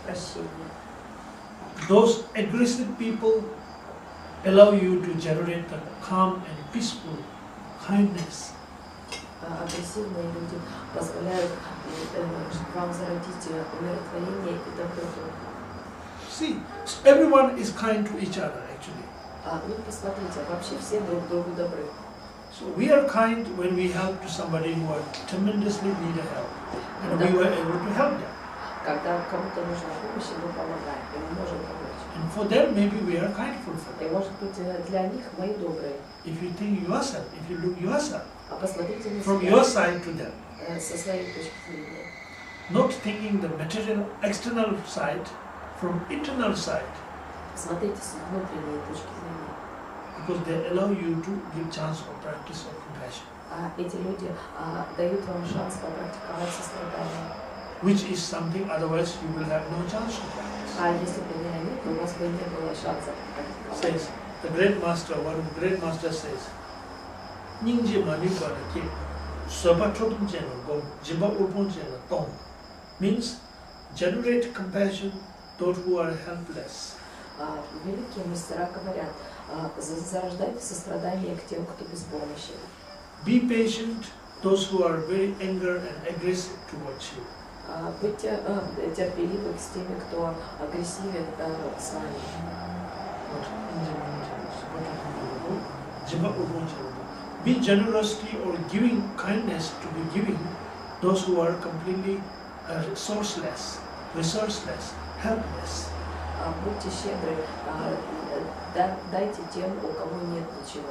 прощение. Those aggressive people allow you to generate the calm and peaceful kindness. Агрессивные люди позволяют вам зародить умиротворение и доброту. See, everyone is kind to each other actually. Ну, посмотрите, вообще все друг другу добры. So we are kind when we help to somebody who are tremendously need help, and we were able to help them. Когда кому-то нужна помощь, мы помогаем, и мы можем помочь. And for them, maybe we are kindful for И them. может быть для них мы добрые. If you think yourself, if you look yourself, А посмотрите на from себя your side to them, со своей точки зрения. not thinking the material external side from internal side, Смотрите с внутренней точки зрения. because they allow you to give chance of practice of compassion, А эти люди дают вам шанс попрактиковать сострадание. which is something otherwise you will have no chance to practice. А если бы меня нет, то у вас бы не было шанса попрактиковать. Says the great master, one of the great masters says, Nyingje mani para ke soba chotun chena go jimba ulpon chena tong, means generate compassion those who are helpless. Великие мастера говорят, зарождайте сострадание к тем, кто беспомощен. Be patient those who are very angry and aggressive towards you. Будьте терпеливы с теми, кто агрессивен с вами. Be generosity or giving kindness to be giving those who are completely resourceless, helpless. Будьте щедры, дайте тем, у кого нет ничего.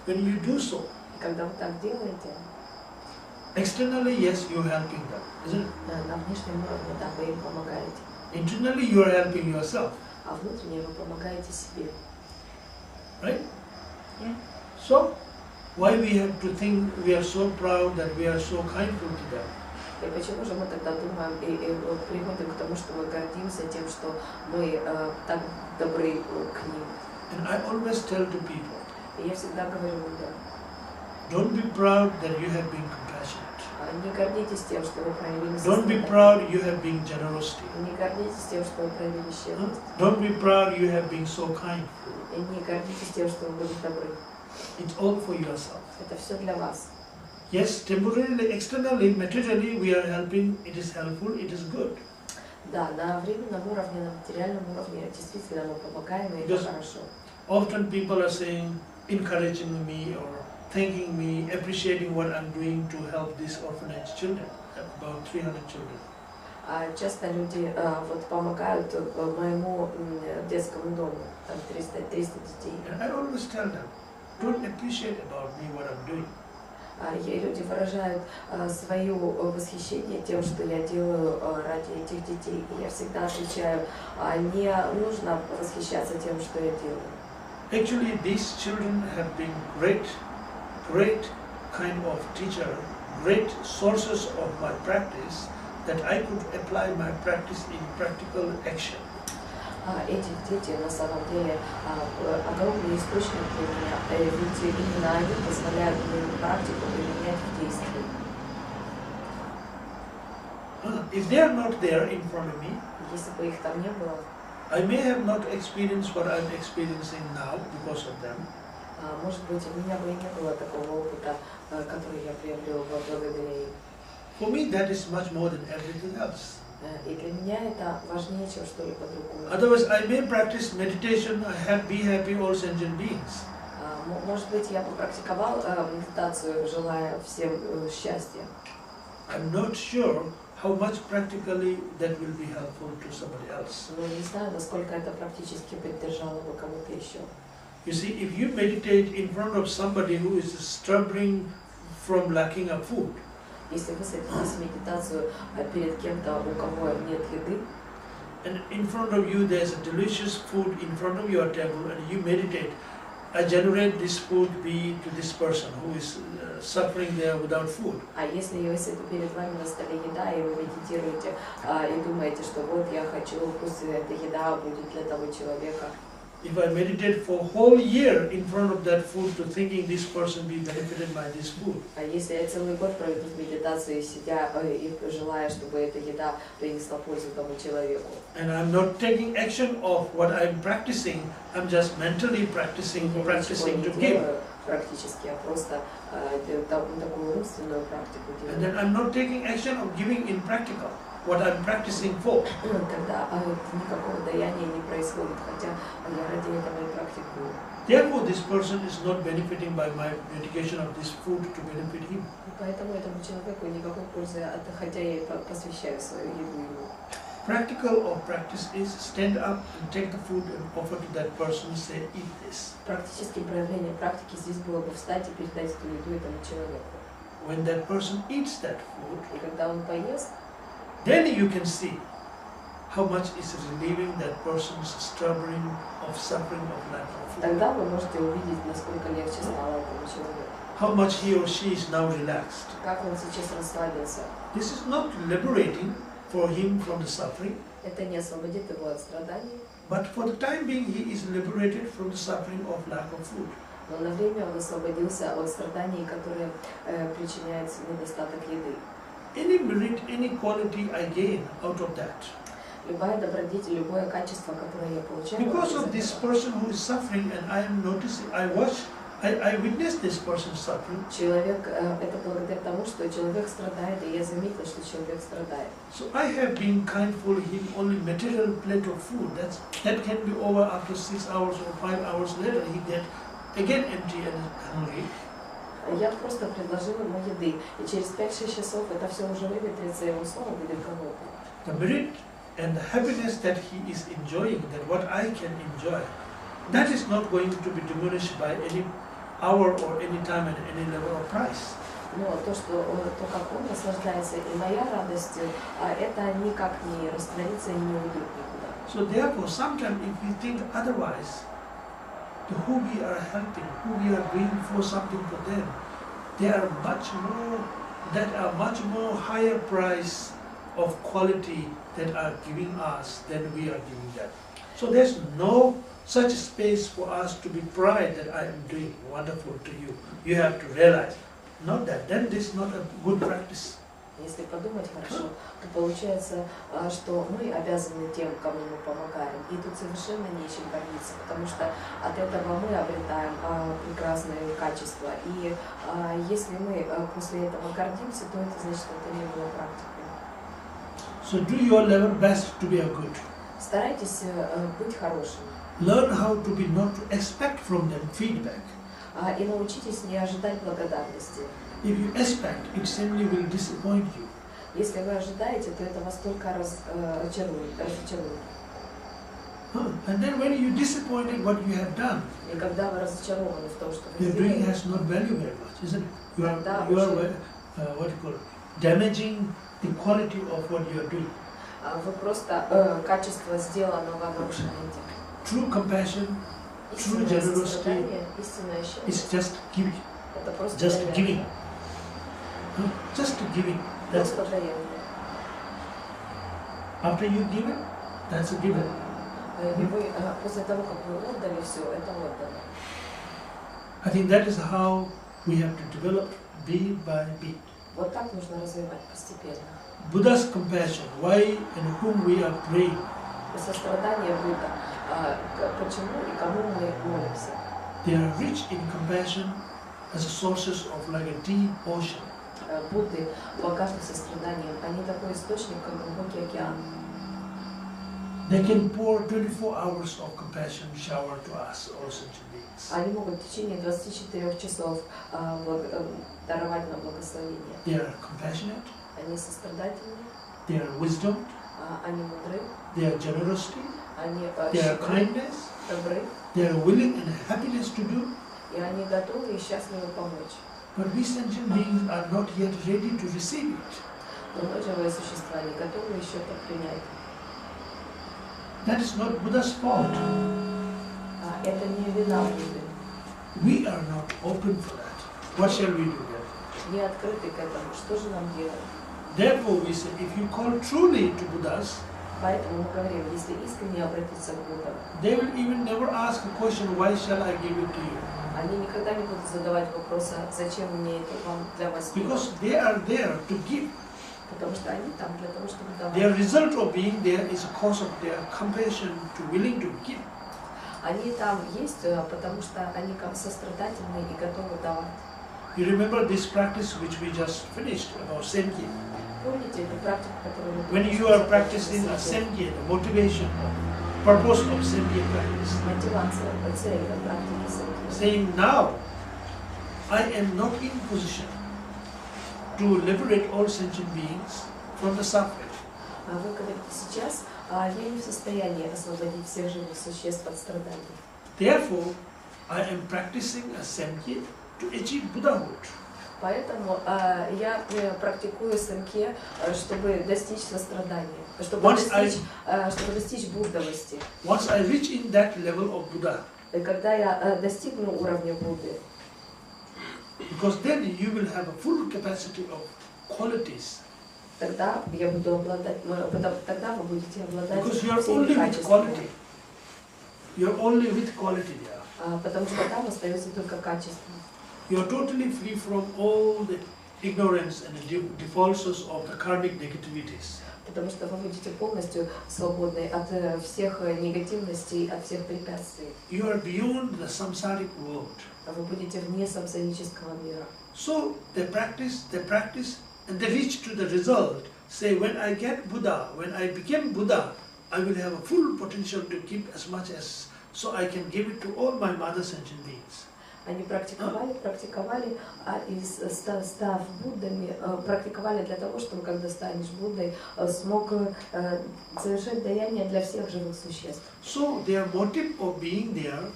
When you do so, И когда вы так делаете, externally, yes, you're helping them, isn't it? на внешнем уровне, да, вы им помогаете. Internally, you're helping yourself, А внутренне вы помогаете себе. right? Yeah. So, why we have to think we are so proud that we are so kindful to them? И почему же мы тогда думаем и приходим к тому, что мы гордимся тем, что мы так добры к ним? And I always tell to people, И я всегда говорю людям, don't be proud that you have been compassionate. Не гордитесь тем, что вы проявили Don't be сострадание. proud you have been generosity. Не гордитесь тем, что вы проявили щедрость. Don't be proud you have been so kind. И не гордитесь тем, что вы были добры. It's all for yourself. Это все для вас. Yes, temporarily, externally, materially we are helping, it is helpful, it is good. Да, на временном уровне, на материальном уровне действительно мы помогаем, и это Yes. хорошо. Often people are saying, encouraging me or thanking me, appreciating what I'm doing to help these orphanage children, about 300 children. Часто люди вот помогают моему детскому дому, там 300 детей. And I always tell them, don't appreciate about me what I'm doing. И люди выражают свое восхищение тем, что я делаю ради этих детей. И я всегда отвечаю, не нужно восхищаться тем, что я делаю. Actually, these children have been great kind of teacher, great sources of my practice, that I could apply my practice in practical action. Эти дети на самом деле огромный источник для меня, ведь именно они позволяют мне практику применять в действии. If they are not there in front of me, Если бы их там не было, I may have not experienced what I'm experiencing now because of them. может быть, у меня бы и не было такого опыта, который я приобрел благодаря им. For me, that is much more than everything else. И для меня это важнее, чем что-либо другое. Otherwise, I may practice meditation, be happy, all sentient beings. Может быть, я бы практиковал медитацию, желая всем счастья. I'm not sure how much practically that will be helpful to somebody else. Но не знаю, насколько это практически поддержало бы кого-то еще. You see, if you meditate in front of somebody who is struggling from lacking of food, Если вы садитесь в медитацию перед кем-то, у кого нет еды, and in front of you there's a delicious food in front of your table, and you meditate, I generate this food be to this person who is suffering there without food. а если перед вами на столе еда, и вы медитируете, и думаете, что вот я хочу, пусть эта еда будет для того человека. If I meditate for a whole year in front of that food to thinking this person be benefited by this food, А если я целый год проведу в медитации, сидя и желая, чтобы эта еда принесла пользу тому человеку, and I'm not taking action of what I'm practicing, I'm just mentally practicing я ничего не to give. делаю практически, а просто такую умственную практику And делаю. then I'm not taking action of giving in practical, what I'm practicing for. Тогда никакого даяния не происходит, хотя я ради этого и практикую. Therefore, this person is not benefiting by my dedication of this food to benefit him. И поэтому этому человеку никакой пользы, хотя я и посвящаю свою еду ему. Practical of practice is stand up and take the food and offer to that person, say, eat this. Практическим проявлением практики здесь было бы встать и передать эту еду этому человеку. When that person eats that food, И когда он поест, then you can see how much is relieving that person's struggling of suffering of lack of food. тогда вы можете увидеть, насколько легче стало этому человеку. How much he or she is now relaxed. Как он сейчас расслабился. This is not liberating for him from the suffering, Это не освободит его от страданий, but for the time being he is liberated from the suffering of lack of food. но на время он освободился от страданий, которые причиняют недостаток еды. Any merit, any quality I gain out of that. Любая добродетель, любое качество, которое я получаю, Because of this person who is suffering, and I am noticing, I witnessed this person suffering. человек, это благодаря тому, что человек страдает, и я заметила, что человек страдает. So I have been kindful him only material plate of food. That can be over after 6 hours or 5 hours later. He get again empty and hungry. Я просто предложила ему еды, и через 5-6 часов это все уже выветрится, и он снова будет голодный. The merit and the happiness that he is enjoying, that what I can enjoy, that is not going to be diminished by any hour or any time and any level of price. Но то, как он наслаждается, и моя радость, это никак не растворится и не уйдет никуда. So therefore, sometimes if we think otherwise, to who we are helping, who we are doing for something for them, they are much more higher price of quality that are giving us than we are giving them. So there's no such space for us to be pride that I am doing wonderful to you. You have to realize not that, then this is not a good practice. Если подумать хорошо, то получается, что мы обязаны тем, кому мы помогаем. И тут совершенно нечем гордиться, потому что от этого мы обретаем прекрасные качества. И если мы после этого гордимся, то это значит, что это не было практикой. So do your level best to be a good. Старайтесь быть хорошим. Learn how to be, not to expect from them feedback. И научитесь не ожидать благодарности. If you expect, it simply will disappoint you. Если вы ожидаете, то это вас только разочарует. And then when you disappointed what you have done, И когда вы разочарованы в том, что вы your doing сделали, has not value very much, isn't it? You are уже- what you call it, damaging the quality of what you are doing. вы просто качество сделанного нарушаете. True compassion Истинное generosity сострадание, истинное is счастье, just giving, это просто just даяние. giving, just giving. That's Просто it. даяние. After you give it, that's a given. И вы после того, как вы отдали все, это отдано. I think that is how we have to develop bit by bit. Вот так нужно развивать постепенно. Buddha's compassion, why and whom we are praying, И сострадание Будда, почему и кому мы молимся. they are rich in compassion as sources of like a deep ocean. Будды богаты состраданием, они такой источник, как глубокий океан. They can pour 24 hours of compassion shower to us, all sentient beings. Они могут в течение 24 часов даровать нам благословение. They are compassionate, Они сострадательны, they are wisdom, они мудры, they are generosity, они they are щедры, kindness, добры, they are willing and happiness to do. и они готовы и счастливы помочь. But we sentient beings are not yet ready to receive it. Но мы, живые существа, не готовы еще это принять. That is not Buddha's fault. Это не вина Будды. We are not open for that. What shall we do then? Не открыты к этому. Что же нам делать? Therefore we say, if you call truly to Buddhas, Поэтому мы говорим, если искренне обратиться к Буддам, they will even never ask a question, why shall I give it to you? они никогда не будут задавать вопроса, зачем мне это вам для вас делать. Because they are there to give. Потому что они там для того, чтобы Their давать. result of being there is a cause of their compassion to willing to give. Они там есть, потому что они как сострадательны и готовы давать. You remember this practice which we just finished about Senki? Помните эту практику, которую мы When you are practicing a Senki, the motivation, purpose of Senki practice, Мотивация, цель практики Сэнки. saying now, I am not in position to liberate all sentient beings from the suffering. Вы говорите сейчас, я не в состоянии освободить всех живых существ от страданий. Therefore, I am practicing a Senki to achieve Buddhahood. Поэтому я практикую Сэнке, чтобы достичь сострадания, чтобы достичь буддовости. Once I reach in that level of Buddha, И когда я достигну уровня Будды, because then you will have a full capacity of qualities. тогда я буду обладать, тогда вы будете обладать Because you are всеми only with качествами. quality. You are only with quality there. Потому что там остается только качество. You are totally free from all the ignorance and the defaults of the karmic negativities. Потому что вы будете полностью свободны от всех негативностей, от всех препятствий. You are beyond the samsaric world. Вы будете вне самсарического мира. So they practice, and they reach to the result. Say, when I get Buddha, when I became Buddha, I will have a full potential to give as much as, so I can give it to all my mother sentient beings. Они практиковали, и став Буддами, практиковали для того, чтобы, когда станешь Буддой, смог совершать даяние для всех живых существ. So their motive of being there,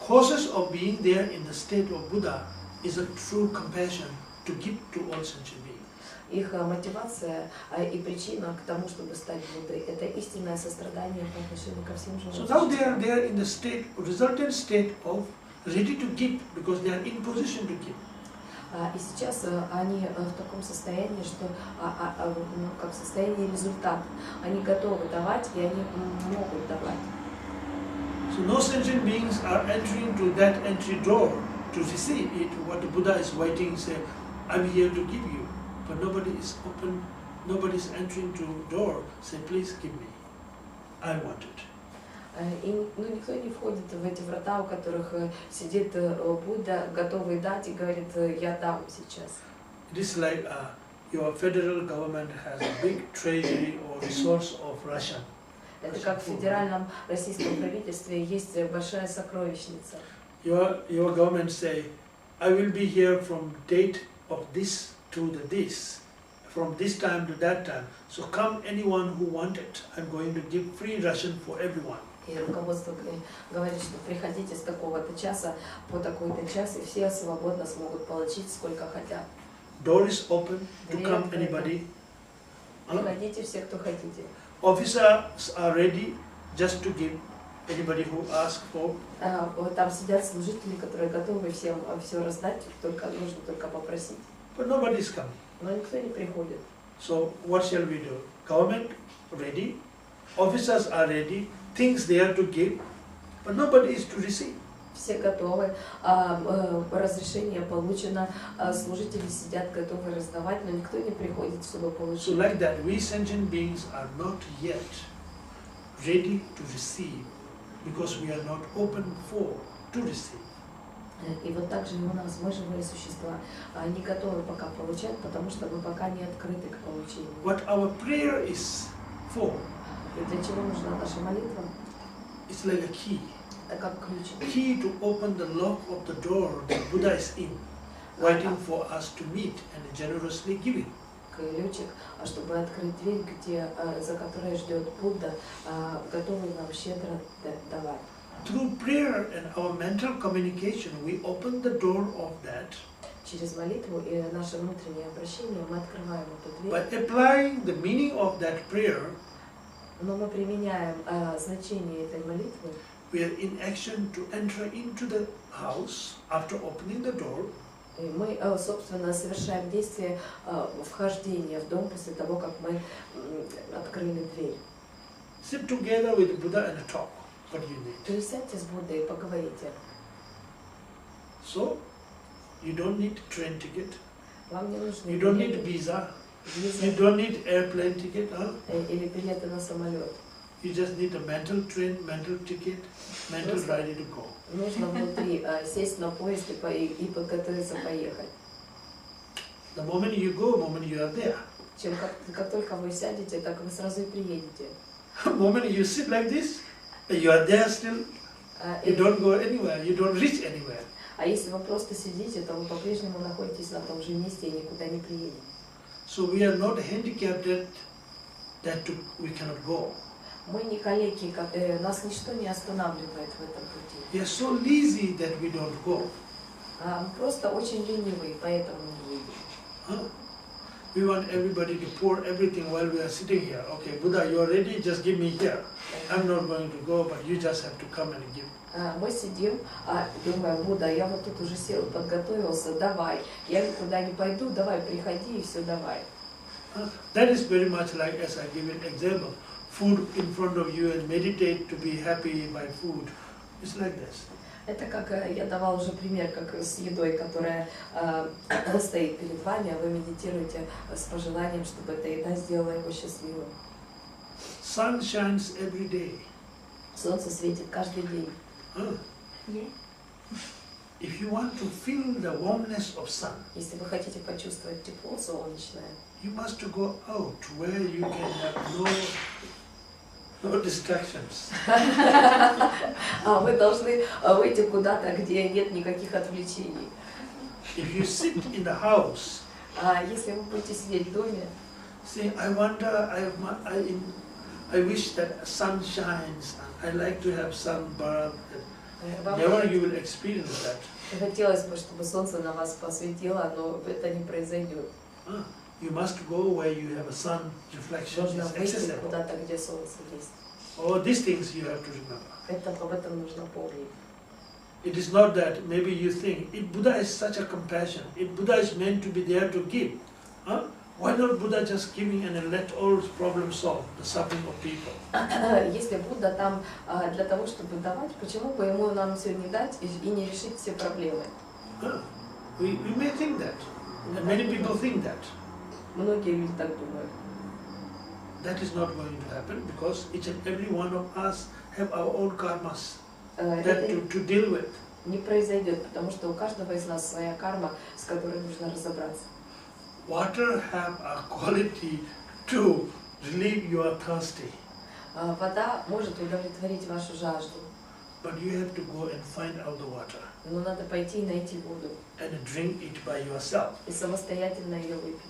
causes of being there in the state of Buddha, is a true compassion to give to all sentient beings. Их мотивация и причина к тому, чтобы стать Буддой, это истинное сострадание по отношению ко всем живым So now they существам. are there in the state, resultant state of ready to give, because they are in position to give. И сейчас они в таком состоянии, что как в состоянии результата. Они готовы давать, и они могут давать. So no sentient beings are entering to that entry door to receive it. What the Buddha is waiting, say, I'm here to give you, but nobody is open, nobody's entering to door. Say, please give me. I want it. И никто не входит в эти врата, у которых сидит Будда, готовый дать, и говорит, я дам сейчас. It is like your federal government has a big treasury or resource of Russian. Это как в федеральном российском правительстве есть большая сокровищница. Your government say, I will be here from date of this to the this, from this time to that time. So come anyone who want it. I'm going to give free Russian for everyone. И руководство говорит, что приходите с такого-то часа по такой-то час, и все свободно смогут получить сколько хотят. Door is open to come anybody. Приходите все, кто хотите. Officers are ready just to give anybody who asks for. Там сидят служители, которые готовы всем все раздать, только нужно только попросить. But nobody is coming. Но никто не приходит. So what shall we do? Government ready, officers are ready, things there to give, but nobody is to receive. Все готовы, разрешение получено, служители сидят готовы раздавать, но никто не приходит, чтобы получить. So like that, we sentient beings are not yet ready to receive because we are not open for to receive. И вот так же и у нас, мы живые существа, не готовы пока получать, потому что мы пока не открыты к получению. What our prayer is for? И для чего нужна наша молитва? It's like a key. Это как ключ. Key to open the lock of the door that Buddha is in, waiting for us to meet and generously giving. Ключик, чтобы открыть дверь, где, за которой ждет Будда, готовый нам щедро давать. Through prayer and our mental communication, we open the door of that. Через молитву и наше внутреннее обращение мы открываем эту дверь. By applying the meaning of that prayer, но мы применяем значение этой молитвы. We are in action to enter into the house after opening the door. И мы, собственно, совершаем действие вхождения в дом после того, как мы открыли дверь. Sit together with Buddha and talk. What do you need? То есть сядьте с Буддой и поговорите. So, you don't need train ticket. Вам не нужны You don't need visa. You don't need airplane ticket. Или билеты на самолет. You just need a mental train, mental ticket, mental ready to go. Нужно внутри сесть на поезд и подготовиться поехать. The moment you go, moment you are there. Как только вы сядете, так вы сразу и приедете. The moment you sit like this, you are there still. You don't go anywhere. You don't reach anywhere. А если вы просто сидите, то вы по-прежнему находитесь на том же месте и никуда не приедете. So we are not handicapped that we cannot go. Мы не калеки, нас ничто не останавливает в этом пути. We are so lazy that we don't go. Мы просто очень ленивые, поэтому не едем. We want everybody to pour everything while we are sitting here. Okay, Buddha, you are ready, just give me here. I'm not going to go, but you just have to come and give. Мы сидим, думаем, Будда, я вот тут уже сел, подготовился, давай. Я никуда не пойду, давай, приходи и все давай. That is very much like, as I give an example, food in front of you and meditate to be happy by food. It's like this. Это как, я давал уже пример, как с едой, которая стоит перед вами, а вы медитируете с пожеланием, чтобы эта еда сделала его счастливым. Sun shines every day. Солнце светит каждый день. If you want to feel the warmness of sun, если вы хотите почувствовать тепло солнечное, you must to go out where you can have no distractions. Вы должны выйти куда-то, где нет никаких отвлечений. If you sit in the house, если вы будете сидеть в доме, say, I wonder, I wish that sun shines. I like to have sunburn. Never you will experience that. Хотелось бы, чтобы солнце на вас посветило, но это не произойдет. You must go where you have a sun reflection. Нужно выйти куда-то, где солнце есть. All these things you have to remember. Это об этом нужно помнить. It is not that maybe you think, if Buddha is such a compassion, if Buddha is meant to be there to give, why not Buddha just giving and let all problems solve, the suffering of people? Если Будда там для того, чтобы давать, почему бы ему нам все не дать и не решить все проблемы? We may think that. And many people think that. Многие люди так думают. That is not going to happen because each and every one of us have our own karmas that to deal with. Не произойдет, потому что у каждого из нас своя карма, с которой нужно разобраться. Water have a quality to relieve your thirsty. Вода может удовлетворить вашу жажду. But you have to go and find out the water Но надо пойти и найти воду and drink it by yourself. и самостоятельно ее выпить.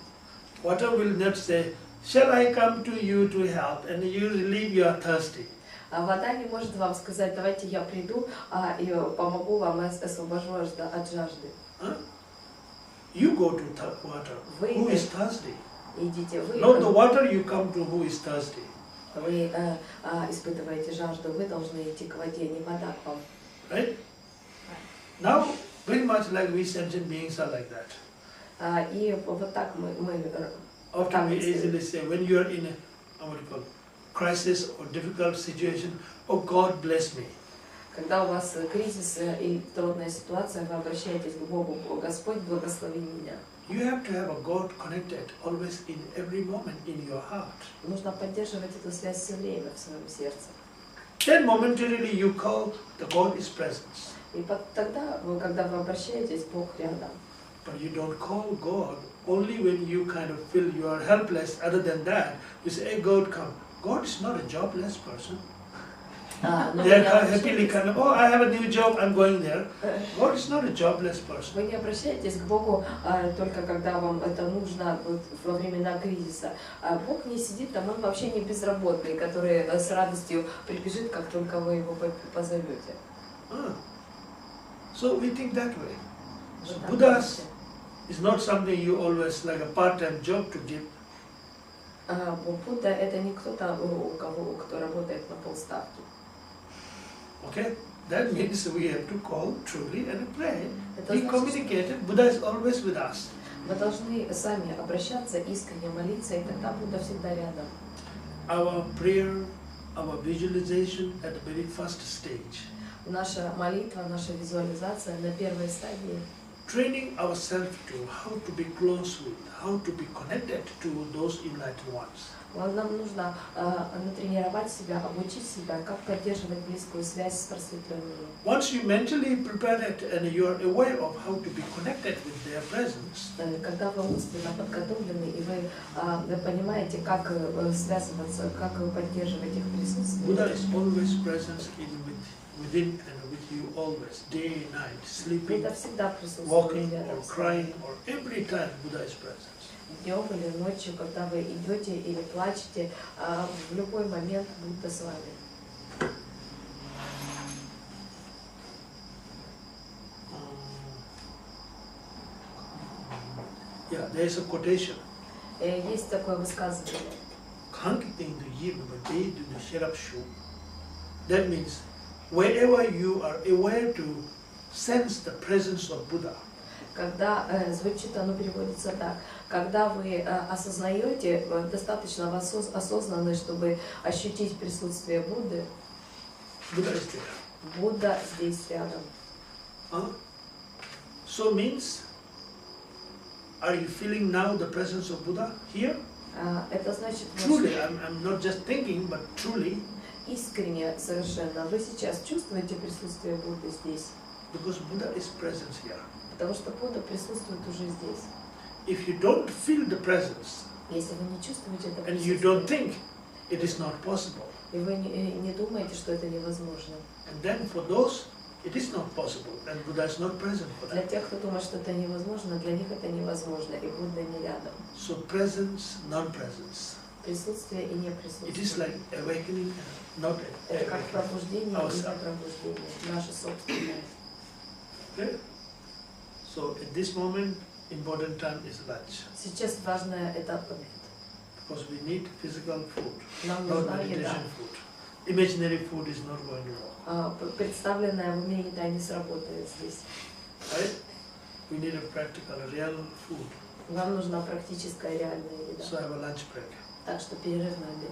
Water will not say, shall I come to you to help and you relieve your thirsty. А вода не может вам сказать, давайте я приду и помогу вам, освобожу от жажды. Huh? You go to water. Who is thirsty? Идите вы. Not the water you come to who is thirsty. Вы испытываете жажду, вы должны идти к воде, не вода к вам. Right? Now, very much like we sentient beings are like that. И вот так мы Often we easily say, when you are in a what do you call, crisis or difficult situation, oh God bless me. Когда у вас кризис и трудная ситуация, вы обращаетесь к Богу, Господь, благослови меня. You have to have a God connected always in every moment in your heart. Нужно поддерживать эту связь все время в своем сердце. Then momentarily you call the God is presence. И тогда, когда вы обращаетесь, Бог рядом. But you don't call God only when you kind of feel you are helpless. Other than that, you say, hey God, come. God is not a jobless person. They are happily kind of, oh, I have a new job, I'm going there. God is not a jobless person. Вы не обращаетесь к Богу только когда вам это нужно во времена кризиса. Бог не сидит там, Он вообще не безработный, который с радостью прибежит, как только вы его позовете. So we think that way. So Buddhas is not something you always like a part-time job to give. Будда это не кто-то, кто работает на полставки. Okay, that means we have to call truly and pray. Be communicated. Buddha is always with us. Мы должны сами обращаться, искренне молиться, и тогда Будда всегда рядом. Our prayer, our visualization at the very first stage. Наша молитва, наша визуализация на первой стадии. Training ourselves to how to be close with, how to be connected to those enlightened ones. Нам нужно натренировать себя, обучить себя, как поддерживать близкую связь с просветленными. Once you mentally prepare it and you are aware of how to be connected with their presence, когда вы умственно подготовлены и вы понимаете, как связываться, как поддерживать их присутствие. Buddha is always present within and with you always, day, night, sleeping, walking or crying, or every time Buddha is present. Днем или ночью, когда вы идете или плачете, в любой момент Будда с вами. Yeah, there is a quotation. Есть такое высказывание. That means wherever you are aware to sense the presence of Buddha. Когда звучит, оно переводится так. Когда вы осознаете, достаточно осознанны, чтобы ощутить присутствие Будды, Будда здесь рядом. So means, are you feeling now the presence of Buddha here? Это значит, truly, I'm not just thinking, but truly. Искренне совершенно. Вы сейчас чувствуете присутствие Будды здесь? Because Buddha is present here. Потому что Будда присутствует уже здесь. If you don't feel the presence, если вы не чувствуете это and you don't think it is not possible, и вы не думаете, что это невозможно, and then for those it is not possible, and Buddha is not present for them. Для тех, кто думает, что это невозможно, для них это невозможно, и Будда не рядом. So presence, non-presence. Присутствие и неприсутствие. It is like awakening, not это как пробуждение и непробуждение, наше собственное. Okay? So at this moment, important time is lunch. Сейчас важное это обед. Because we need physical food, Нам not нужна еда. meditation food. Imaginary food is not going to work. Представленная в уме еда не сработает здесь. Right? We need a practical, real food. Нам нужна практическая, реальная еда. So I have a lunch break. Так что перерыв на обед.